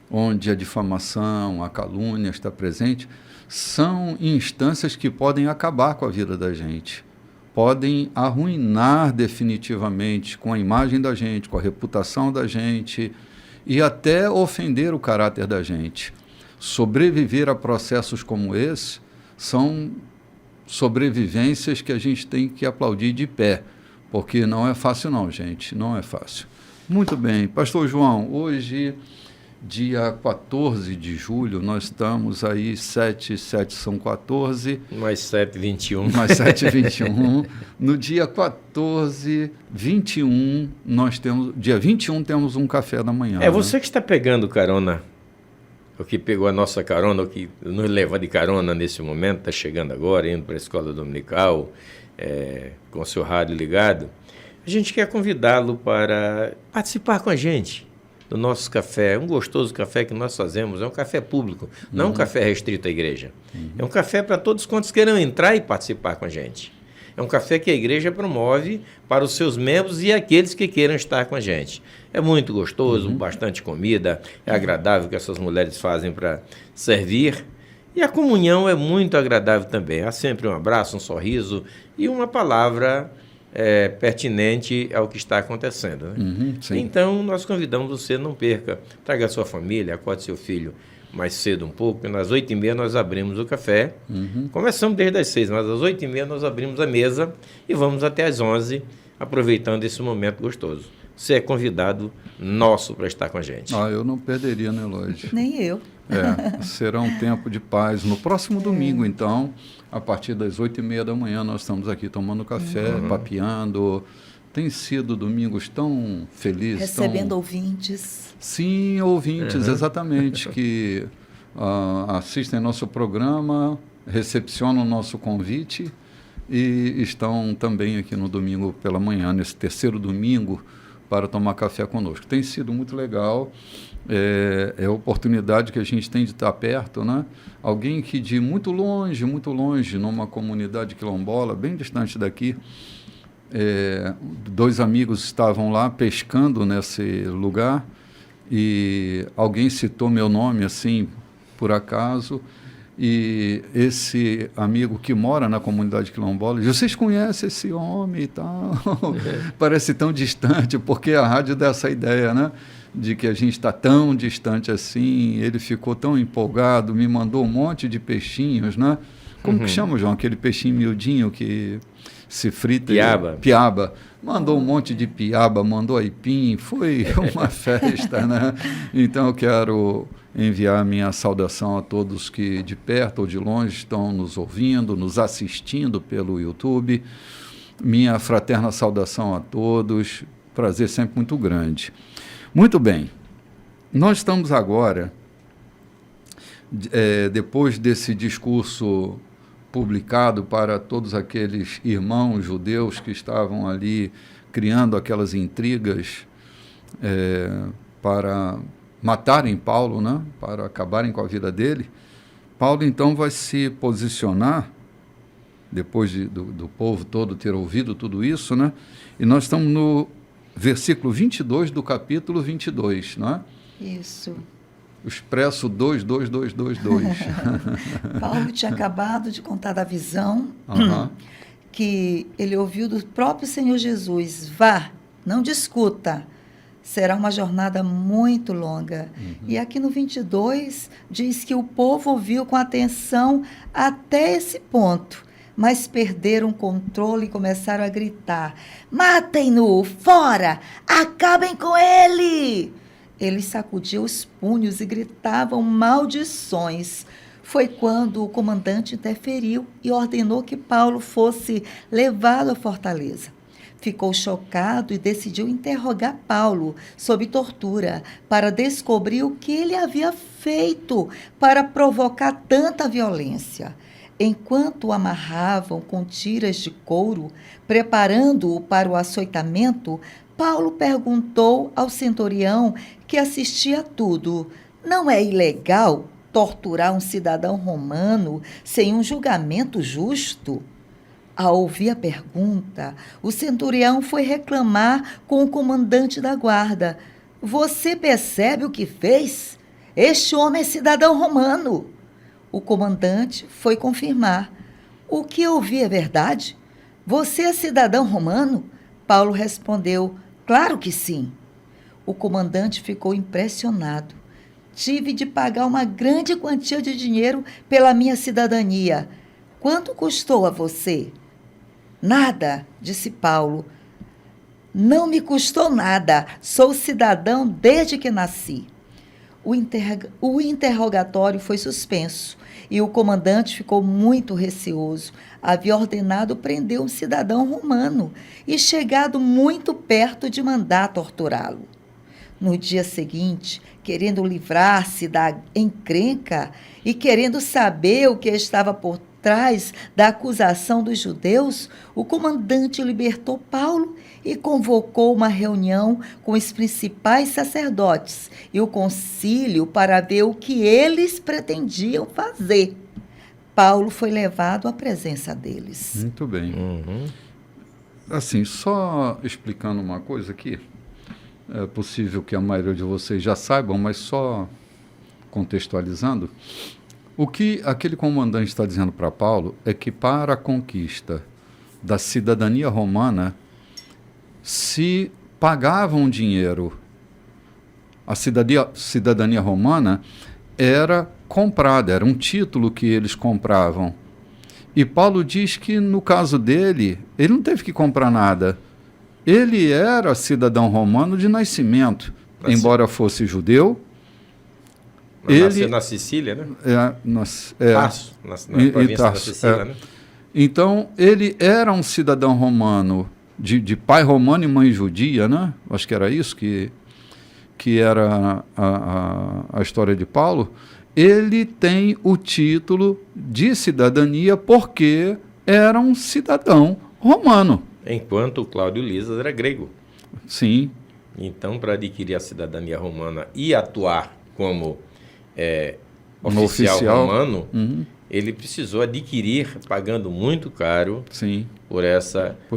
onde a difamação, a calúnia está presente, são instâncias que podem acabar com a vida da gente, podem arruinar definitivamente com a imagem da gente, com a reputação da gente, e até ofender o caráter da gente. Sobreviver a processos como esse são sobrevivências que a gente tem que aplaudir de pé, porque não é fácil não, gente, não é fácil. Muito bem, Pastor João, hoje, dia 14 de julho, nós estamos aí, 7 são 14. Mais 7, 21. Mais 7, 21. No dia 14, 21, dia 21 temos um café da manhã. É você que está pegando carona, o que pegou a nossa carona, o que nos leva de carona nesse momento, está chegando agora, indo para a escola dominical, com o seu rádio ligado. A gente quer convidá-lo para participar com a gente do nosso café, um gostoso café que nós fazemos, é um café público, não é um café restrito à igreja. É um café para todos quantos queiram entrar e participar com a gente. É um café que a igreja promove para os seus membros e aqueles que queiram estar com a gente. É muito gostoso, bastante comida, é agradável que essas mulheres fazem para servir. E a comunhão é muito agradável também. Há sempre um abraço, um sorriso e uma palavra pertinente ao que está acontecendo. Né? Então, nós convidamos você, não perca, traga a sua família, acorde seu filho mais cedo um pouco, porque às 8h30 nós abrimos o café. Começamos desde as 6, mas às 8h30 nós abrimos a mesa e vamos até às 11, aproveitando esse momento gostoso. Você é convidado nosso para estar com a gente. Eu não perderia, né, Lloyd? Nem eu. Será um tempo de paz. No próximo domingo, então, a partir das 8h30 da manhã, nós estamos aqui tomando café, papeando. Tem sido domingos tão felizes. Recebendo ouvintes. Sim, ouvintes, exatamente, que assistem nosso programa, recepcionam o nosso convite e estão também aqui no domingo pela manhã, nesse terceiro domingo para tomar café conosco. Tem sido muito legal, é a oportunidade que a gente tem de estar perto, né? Alguém que de muito longe, numa comunidade quilombola, bem distante daqui, dois amigos estavam lá pescando nesse lugar e alguém citou meu nome, assim, por acaso, e esse amigo que mora na comunidade quilombola diz: vocês conhecem esse homem e tal? Parece tão distante, porque a rádio dá essa ideia, né? De que a gente está tão distante assim. Ele ficou tão empolgado, me mandou um monte de peixinhos, né? Como que chama, João? Aquele peixinho miudinho que se frita. Piaba. Piaba. Mandou um monte de piaba, mandou aipim, foi uma festa, né? Então eu quero enviar minha saudação a todos que de perto ou de longe estão nos ouvindo, nos assistindo pelo YouTube. Minha fraterna saudação a todos, prazer sempre muito grande. Muito bem, nós estamos agora, depois desse discurso publicado para todos aqueles irmãos judeus que estavam ali criando aquelas intrigas para matarem Paulo, né? Para acabarem com a vida dele. Paulo então vai se posicionar, depois do povo todo ter ouvido tudo isso, né? E nós estamos no versículo 22 do capítulo 22, não é? Isso. O expresso 22222. Paulo tinha acabado de contar da visão que ele ouviu do próprio Senhor Jesus. Vá, não discuta, será uma jornada muito longa. E aqui no 22 diz que o povo ouviu com atenção até esse ponto, mas perderam o controle e começaram a gritar: matem-no, fora, acabem com ele! Eles sacudiam os punhos e gritavam maldições. Foi quando o comandante interferiu e ordenou que Paulo fosse levado à fortaleza. Ficou chocado e decidiu interrogar Paulo sob tortura para descobrir o que ele havia feito para provocar tanta violência. Enquanto o amarravam com tiras de couro, preparando-o para o açoitamento, Paulo perguntou ao centurião que assistia a tudo: não é ilegal torturar um cidadão romano sem um julgamento justo? Ao ouvir a pergunta, o centurião foi reclamar com o comandante da guarda: você percebe o que fez? Este homem é cidadão romano. O comandante foi confirmar: o que ouvi é verdade? Você é cidadão romano? Paulo respondeu: claro que sim. O comandante ficou impressionado. Tive de pagar uma grande quantia de dinheiro pela minha cidadania. Quanto custou a você? Nada, disse Paulo. Não me custou nada. Sou cidadão desde que nasci. O interrogatório foi suspenso e o comandante ficou muito receoso. Havia ordenado prender um cidadão romano e chegado muito perto de mandar torturá-lo. No dia seguinte, querendo livrar-se da encrenca e querendo saber o que estava por trás da acusação dos judeus, o comandante libertou Paulo e convocou uma reunião com os principais sacerdotes e o concílio para ver o que eles pretendiam fazer. Paulo foi levado à presença deles. Muito bem. Assim, só explicando uma coisa aqui, é possível que a maioria de vocês já saibam, mas só contextualizando, o que aquele comandante está dizendo para Paulo é que para a conquista da cidadania romana se pagava um dinheiro. A cidadania romana era comprada, era um título que eles compravam. E Paulo diz que, no caso dele, ele não teve que comprar nada. Ele era cidadão romano de nascimento, embora fosse judeu. Ele nasceu na Sicília, né? Tarso, na província da Sicília, né? Então, ele era um cidadão romano, de pai romano e mãe judia, né? Acho que era isso que era a história de Paulo. Ele tem o título de cidadania porque era um cidadão romano. Enquanto o Cláudio Lisas era grego. Sim. Então, para adquirir a cidadania romana e atuar como Um oficial romano, Uhum. ele precisou adquirir, pagando muito caro, Sim. por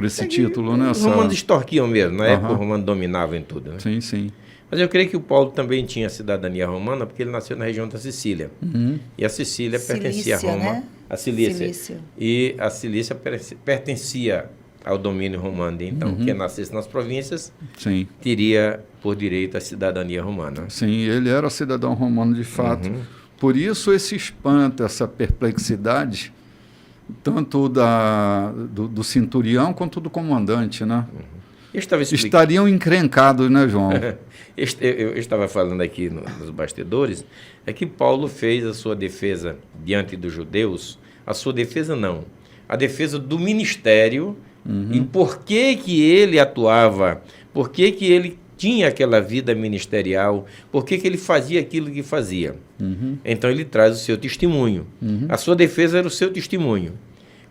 esse título, né? Os romanos extorquiam mesmo, na época Aham. os romanos dominavam em tudo, né? Sim, sim. Mas eu creio que o Paulo também tinha cidadania romana, porque ele nasceu na região da Sicília. Uhum. E a Sicília pertencia a Cilícia, Roma. né? A Cilícia. Cilícia. E a Cilícia pertencia ao domínio romano. Então, quem nascesse nas províncias Sim. teria por direito a cidadania romana. Sim, ele era cidadão romano de fato. Por isso esse espanto, essa perplexidade, tanto do centurião quanto do comandante, né? Eu estava Estariam encrencados, né, João? Eu estava falando aqui nos bastidores, é que Paulo fez a sua defesa diante dos judeus, a sua defesa não, a defesa do ministério, e por que ele atuava, por que ele tinha aquela vida ministerial, por que ele fazia aquilo que fazia. Então ele traz o seu testemunho. A sua defesa era o seu testemunho.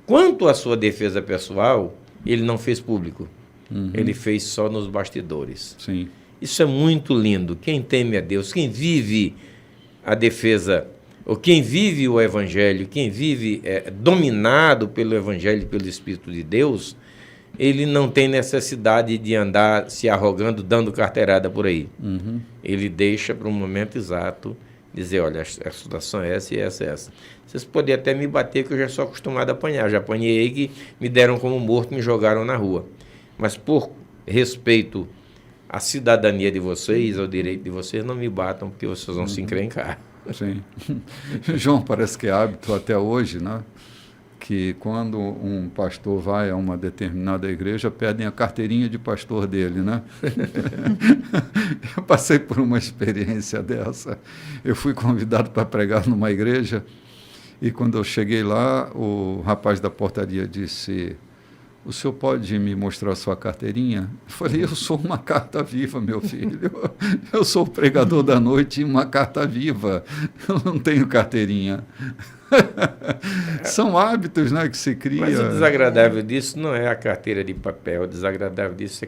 Quanto à sua defesa pessoal, ele não fez público. Ele fez só nos bastidores. Sim. Isso é muito lindo. Quem teme a Deus, quem vive a defesa, ou quem vive o Evangelho, quem vive dominado pelo Evangelho e pelo Espírito de Deus, ele não tem necessidade de andar se arrogando, dando carteirada por aí. Ele deixa para um momento exato dizer, olha, a situação é essa e essa e essa. Vocês podem até me bater, que eu já sou acostumado a apanhar. Já apanhei que me deram como morto, me jogaram na rua. Mas por respeito à cidadania de vocês, ao direito de vocês, não me batam, porque vocês vão se encrencar. Sim. João, parece que é hábito até hoje, né? Que quando um pastor vai a uma determinada igreja, pedem a carteirinha de pastor dele, né? Eu passei por uma experiência dessa. Eu fui convidado para pregar numa igreja e quando eu cheguei lá, o rapaz da portaria disse: o senhor pode me mostrar a sua carteirinha? Eu falei, eu sou uma carta viva, meu filho. Eu sou o pregador da noite e uma carta viva. Eu não tenho carteirinha. São hábitos, né, que se cria. Mas o desagradável disso não é a carteira de papel. O desagradável disso é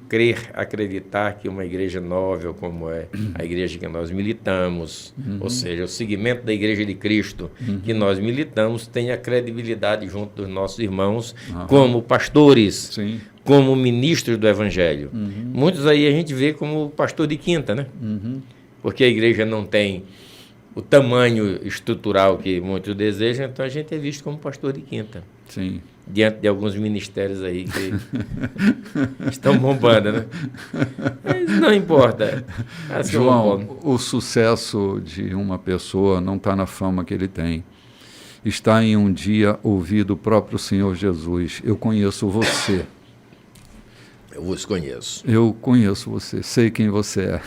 crer, acreditar que uma igreja novel, como é a igreja que nós militamos, ou seja, o segmento da Igreja de Cristo que nós militamos, tenha credibilidade junto dos nossos irmãos como pastores, Sim. como ministros do Evangelho. Muitos aí a gente vê como pastor de quinta, né? Porque a igreja não tem o tamanho estrutural que muitos desejam, então a gente é visto como pastor de quinta. Sim. Diante de alguns ministérios aí que estão bombando, né? Mas não importa. Assim, João, o sucesso de uma pessoa não está na fama que ele tem. Está em um dia ouvir do próprio Senhor Jesus. Eu conheço você. eu vos conheço. Eu conheço você, sei quem você é.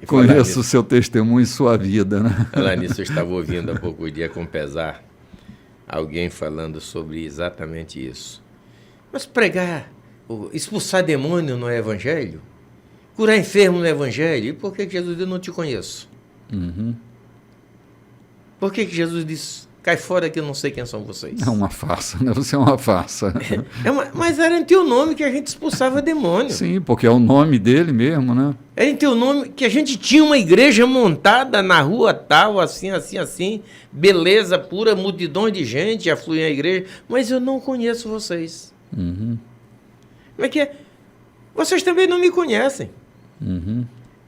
E Conheço o seu testemunho e sua vida, né? Falar nisso, eu estava ouvindo há pouco dia com pesar alguém falando sobre exatamente isso. Mas pregar, expulsar demônio no Evangelho? Curar enfermo no Evangelho? E por que Jesus disse, eu não te conheço? Por que Jesus disse, cai fora que eu não sei quem são vocês? É uma farsa, né? Você é uma farsa. Mas era em teu nome que a gente expulsava demônio. Sim, porque é o nome dele mesmo, né? Era em teu nome que a gente tinha uma igreja montada na rua tal, assim, beleza pura, multidões de gente afluem à igreja, mas eu não conheço vocês. Como é que é? Vocês também não me conhecem.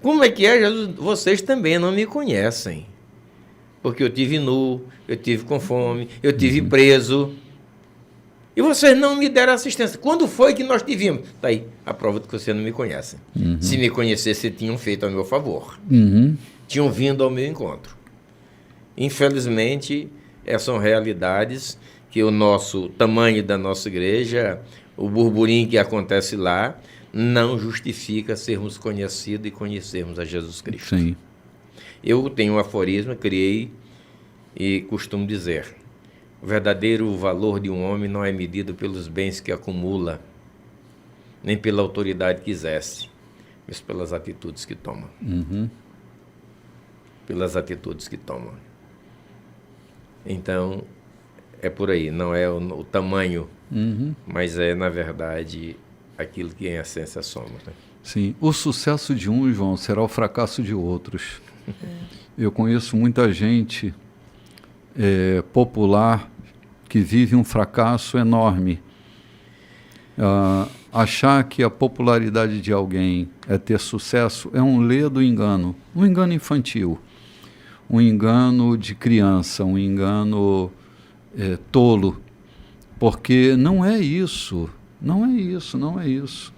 Como é que é, Jesus? Vocês também não me conhecem. Porque eu tive nu, eu tive com fome, eu tive preso. E vocês não me deram assistência. Quando foi que nós tivemos? Está aí, a prova de que vocês não me conhecem. Se me conhecessem, tinham feito a meu favor. Tinham vindo ao meu encontro. Infelizmente, essas são realidades que o nosso tamanho da nossa igreja, o burburinho que acontece lá, não justifica sermos conhecidos e conhecermos a Jesus Cristo. Sim. Eu tenho um aforismo, criei e costumo dizer: o verdadeiro valor de um homem não é medido pelos bens que acumula, nem pela autoridade que exerce, mas pelas atitudes que toma. Pelas atitudes que toma. Então, é por aí, não é o tamanho, mas é, na verdade, aquilo que em essência somos. Né? Sim. O sucesso de um, João, será o fracasso de outros. Eu conheço muita gente popular que vive um fracasso enorme. Achar que a popularidade de alguém é ter sucesso é um ledo engano, um engano infantil, um engano de criança, um engano tolo, porque não é isso, não é isso, não é isso.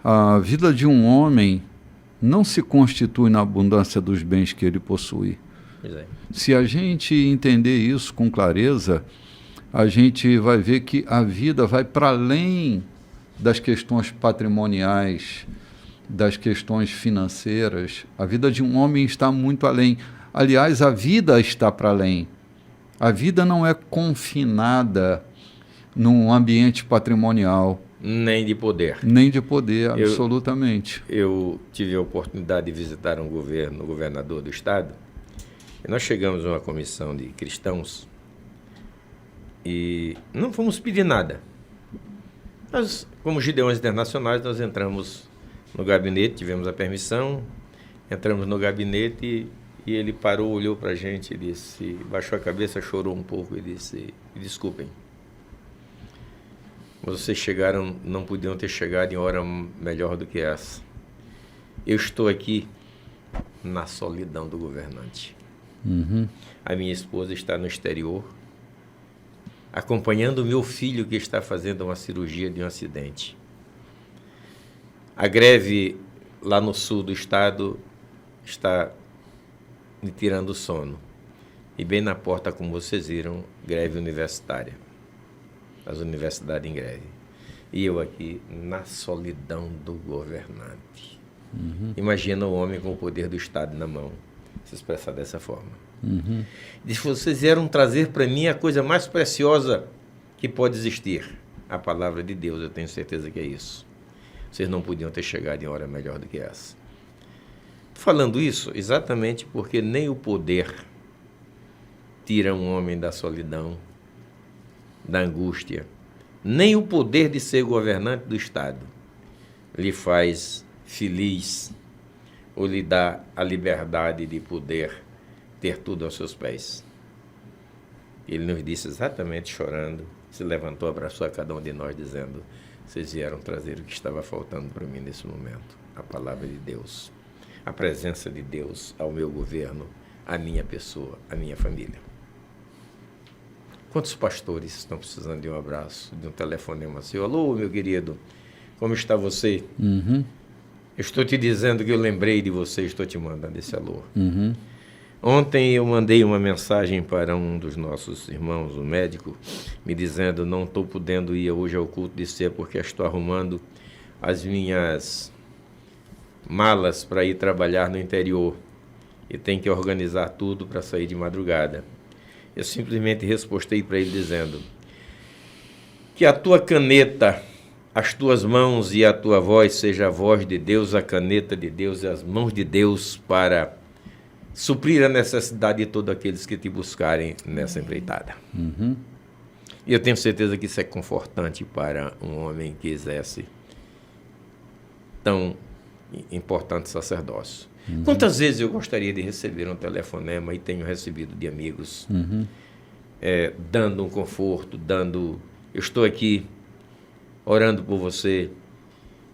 A vida de um homem não se constitui na abundância dos bens que ele possui. Pois é. Se a gente entender isso com clareza, a gente vai ver que a vida vai para além das questões patrimoniais, das questões financeiras. A vida de um homem está muito além. Aliás, a vida está para além. A vida não é confinada num ambiente patrimonial. Nem de poder. Nem de poder, absolutamente. Eu tive a oportunidade de visitar um governador do estado, e nós chegamos a uma comissão de cristãos e não fomos pedir nada. Nós, como Gideões Internacionais, nós entramos no gabinete, tivemos a permissão, entramos no gabinete e ele parou, olhou para a gente e disse, baixou a cabeça, chorou um pouco e disse, desculpem, vocês chegaram, não podiam ter chegado em hora melhor do que essa. Eu estou aqui na solidão do governante. Uhum. A minha esposa está no exterior, acompanhando o meu filho que está fazendo uma cirurgia de um acidente. A greve lá no sul do estado está me tirando o sono. E bem na porta, como vocês viram, greve universitária. As universidades em greve. E eu aqui na solidão do governante. Uhum. Imagina o homem com o poder do Estado na mão se expressar dessa forma. Uhum. Diz, vocês vieram trazer para mim a coisa mais preciosa que pode existir. A palavra de Deus, eu tenho certeza que é isso. Vocês não podiam ter chegado em hora melhor do que essa. Falando isso, exatamente porque nem o poder tira um homem da solidão, da angústia, nem o poder de ser governante do Estado lhe faz feliz ou lhe dá a liberdade de poder ter tudo aos seus pés. Ele nos disse exatamente chorando, se levantou, abraçou a cada um de nós dizendo, vocês vieram trazer o que estava faltando para mim nesse momento, a palavra de Deus, a presença de Deus ao meu governo, à minha pessoa, à minha família. Quantos pastores estão precisando de um abraço, de um telefonema assim? Alô, meu querido, como está você? Uhum. Eu estou te dizendo que eu lembrei de você, estou te mandando esse alô. Uhum. Ontem eu mandei uma mensagem para um dos nossos irmãos, o médico, me dizendo, não estou podendo ir hoje ao culto de ceia porque estou arrumando as minhas malas para ir trabalhar no interior e tenho que organizar tudo para sair de madrugada. Eu simplesmente respostei para ele dizendo que a tua caneta, as tuas mãos e a tua voz seja a voz de Deus, a caneta de Deus e as mãos de Deus para suprir a necessidade de todos aqueles que te buscarem nessa empreitada. Uhum. E eu tenho certeza que isso é confortante para um homem que exerce tão importante sacerdócio. Uhum. Quantas vezes eu gostaria de receber um telefonema e tenho recebido de amigos, uhum. Dando um conforto, eu estou aqui orando por você,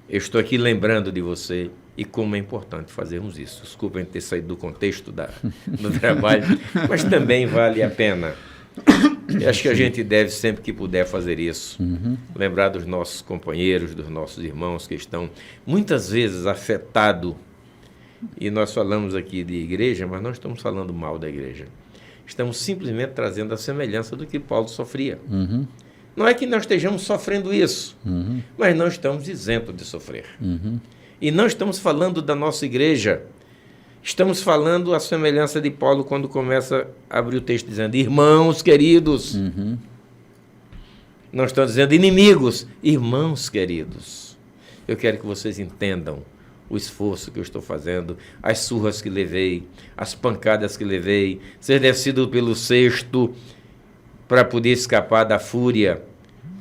eu estou aqui lembrando de você, e como é importante fazermos isso. Desculpem ter saído do contexto do trabalho, mas também vale a pena. Eu acho que a gente deve, sempre que puder, fazer isso. Uhum. Lembrar dos nossos companheiros, dos nossos irmãos que estão muitas vezes afetados. E nós falamos aqui de igreja, mas não estamos falando mal da igreja. Estamos simplesmente trazendo a semelhança do que Paulo sofria. Uhum. Não é que nós estejamos sofrendo isso, Uhum. mas não estamos isentos de sofrer. Uhum. E não estamos falando da nossa igreja. Estamos falando a semelhança de Paulo quando começa a abrir o texto dizendo, irmãos queridos. Uhum. Não estamos dizendo inimigos, irmãos queridos. Eu quero que vocês entendam o esforço que eu estou fazendo, as surras que levei, as pancadas que levei, ser descido pelo cesto para poder escapar da fúria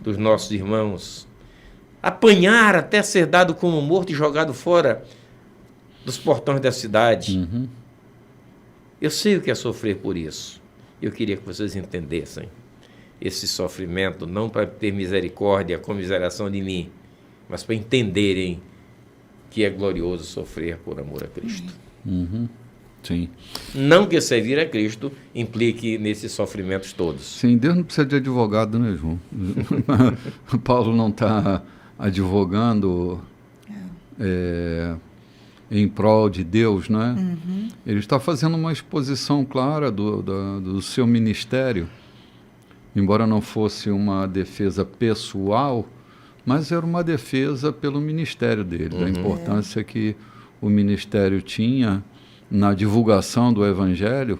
dos nossos irmãos. apanhar até ser dado como morto e jogado fora dos portões da cidade. Eu sei o que é sofrer por isso. Eu queria que vocês entendessem esse sofrimento, não para ter misericórdia, comiseração de mim, mas para entenderem que é glorioso sofrer por amor a Cristo. Sim. Não que servir a Cristo implique nesses sofrimentos todos. Sim, Deus não precisa de advogado, né, João? Paulo não está advogando em prol de Deus, né? Ele está fazendo uma exposição clara do seu ministério, embora não fosse uma defesa pessoal, mas era uma defesa pelo ministério dele, da importância que o ministério tinha na divulgação do Evangelho.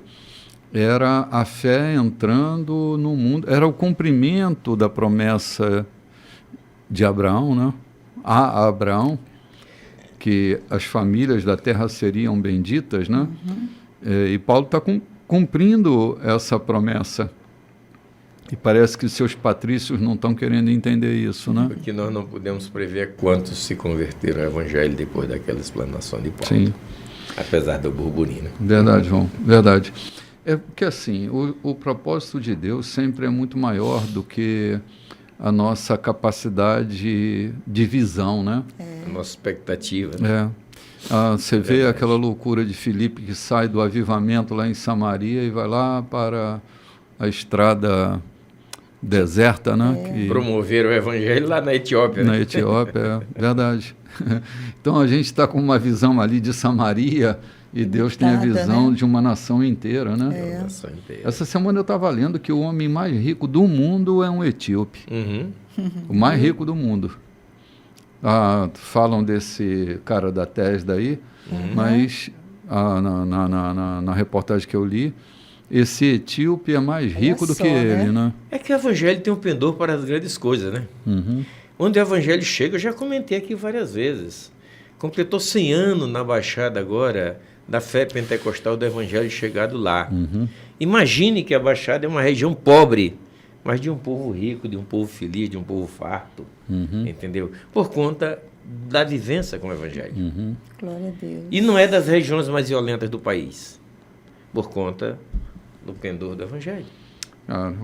Era a fé entrando no mundo, era o cumprimento da promessa de Abraão, né? A Abraão, que as famílias da terra seriam benditas, né? E Paulo está cumprindo essa promessa. E parece que seus patrícios não estão querendo entender isso, né? Porque nós não podemos prever quantos se converteram ao Evangelho depois daquela explanação de Paulo. Sim. Apesar do burburinho. Verdade, João, verdade. É porque assim, o propósito de Deus sempre é muito maior do que a nossa capacidade de visão, né? A nossa expectativa. Né? Você vê aquela loucura de Filipe que sai do avivamento lá em Samaria e vai lá para a estrada deserta, né? Que promover o Evangelho lá na Etiópia. Na Etiópia, verdade. Então a gente está com uma visão ali de Samaria e Deus tem a visão, né, de uma nação inteira, né? Nação inteira. Essa semana eu estava lendo que o homem mais rico do mundo é um etíope. O mais rico do mundo. Falam desse cara da Tesda aí, mas na reportagem que eu li, esse etíope é mais rico do que ele, né? É que o Evangelho tem um pendor para as grandes coisas, né? Onde o Evangelho chega, eu já comentei aqui várias vezes. Completou 100 anos na Baixada agora, da fé pentecostal do Evangelho chegado lá. Imagine que a Baixada é uma região pobre, mas de um povo rico, de um povo feliz, de um povo farto, entendeu? Por conta da vivência com o Evangelho. Glória a Deus. E não é das regiões mais violentas do país, por conta do pendor do Evangelho.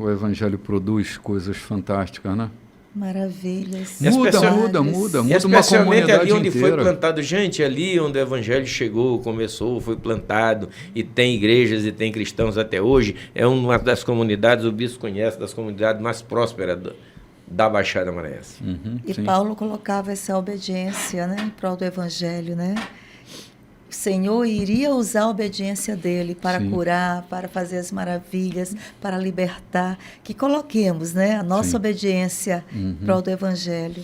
O Evangelho produz coisas fantásticas, né? Maravilhas. Muda uma Especialmente ali onde inteira. foi plantado. Gente, ali onde o Evangelho chegou, começou, foi plantado, e tem igrejas e tem cristãos até hoje, é uma das comunidades, o bispo conhece, das comunidades mais prósperas da Baixada Maranhense. E sim. Paulo colocava essa obediência, né, em prol do Evangelho, né? O Senhor iria usar a obediência dele para Sim. curar, para fazer as maravilhas, para libertar. Que coloquemos, né, a nossa Sim. obediência em prol do Evangelho.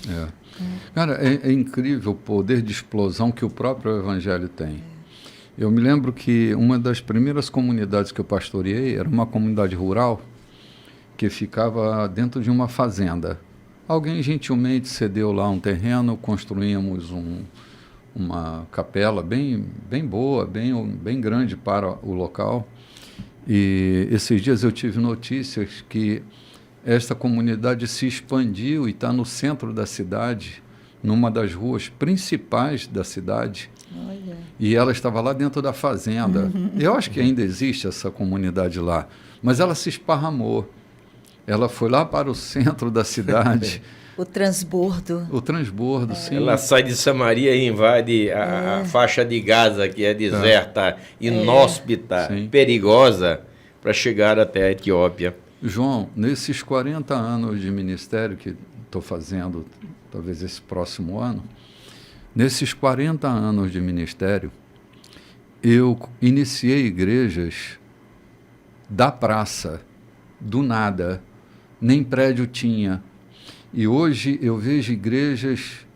Cara, é incrível o poder de explosão que o próprio Evangelho tem. Eu me lembro que uma das primeiras comunidades que eu pastoreei era uma comunidade rural que ficava dentro de uma fazenda. Alguém gentilmente cedeu lá um terreno, construímos uma capela bem boa, bem grande para o local. E esses dias eu tive notícias que esta comunidade se expandiu e está no centro da cidade, numa das ruas principais da cidade. Olha. E ela estava lá dentro da fazenda. Eu acho que ainda existe essa comunidade lá, mas ela se esparramou. Ela foi lá para o centro da cidade. O transbordo. O transbordo, sim. Ela sai de Samaria e invade a faixa de Gaza, que é deserta, inóspita, Sim. perigosa, para chegar até a Etiópia. João, nesses 40 anos de ministério que estou fazendo, talvez esse próximo ano, nesses 40 anos de ministério, eu iniciei igrejas da praça, do nada, nem prédio tinha. E hoje eu vejo igrejas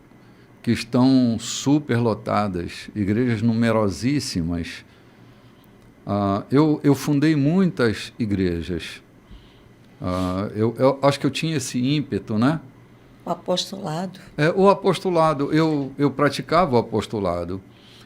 que estão superlotadas, igrejas numerosíssimas. Eu fundei muitas igrejas. Eu acho que eu tinha esse ímpeto, né? O apostolado. O apostolado, eu praticava o apostolado.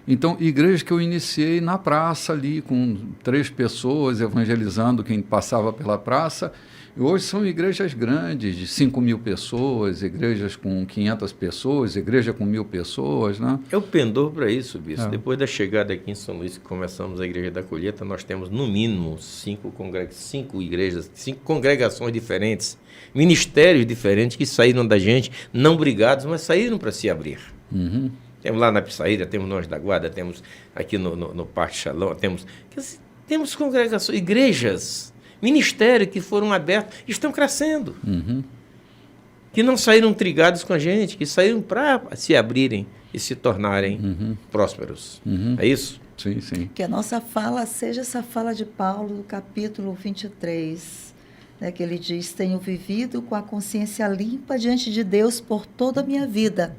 Então, igrejas que eu iniciei na praça ali, com 3 pessoas evangelizando quem passava pela praça, E hoje são igrejas grandes, de 5.000 pessoas, igrejas com 500 pessoas, igreja com 1.000 pessoas, né? É o pendor para isso, bispo. Depois da chegada aqui em São Luís, que começamos a Igreja da Colheita, nós temos no mínimo 5 igrejas, 5 congregações diferentes, ministérios diferentes que saíram da gente, não brigados, mas saíram para se abrir. Uhum. Temos lá na Pissaíra, temos nós da Guarda, temos aqui no Parque Shalom, temos congregações, igrejas, ministérios que foram abertos, estão crescendo. Uhum. Que não saíram trigados com a gente, que saíram para se abrirem e se tornarem prósperos. É isso? Sim, sim. Que a nossa fala seja essa fala de Paulo, do capítulo 23, né, que ele diz: tenho vivido com a consciência limpa diante de Deus por toda a minha vida,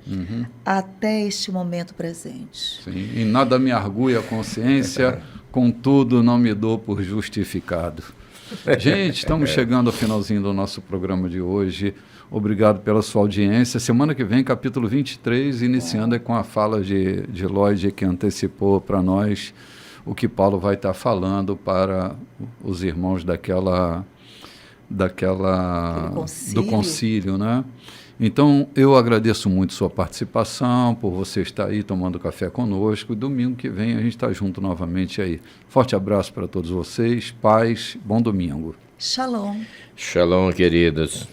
até este momento presente. Sim. E nada me argui a consciência, contudo não me dou por justificado. Gente, estamos chegando ao finalzinho do nosso programa de hoje. Obrigado pela sua audiência. Semana que vem, capítulo 23, iniciando com a fala de Lloyd, que antecipou para nós o que Paulo vai estar falando para os irmãos do concílio, né? Então, eu agradeço muito sua participação, por você estar aí tomando café conosco. Domingo que vem a gente está junto novamente aí. Forte abraço para todos vocês, paz, bom domingo. Shalom. Shalom, queridos.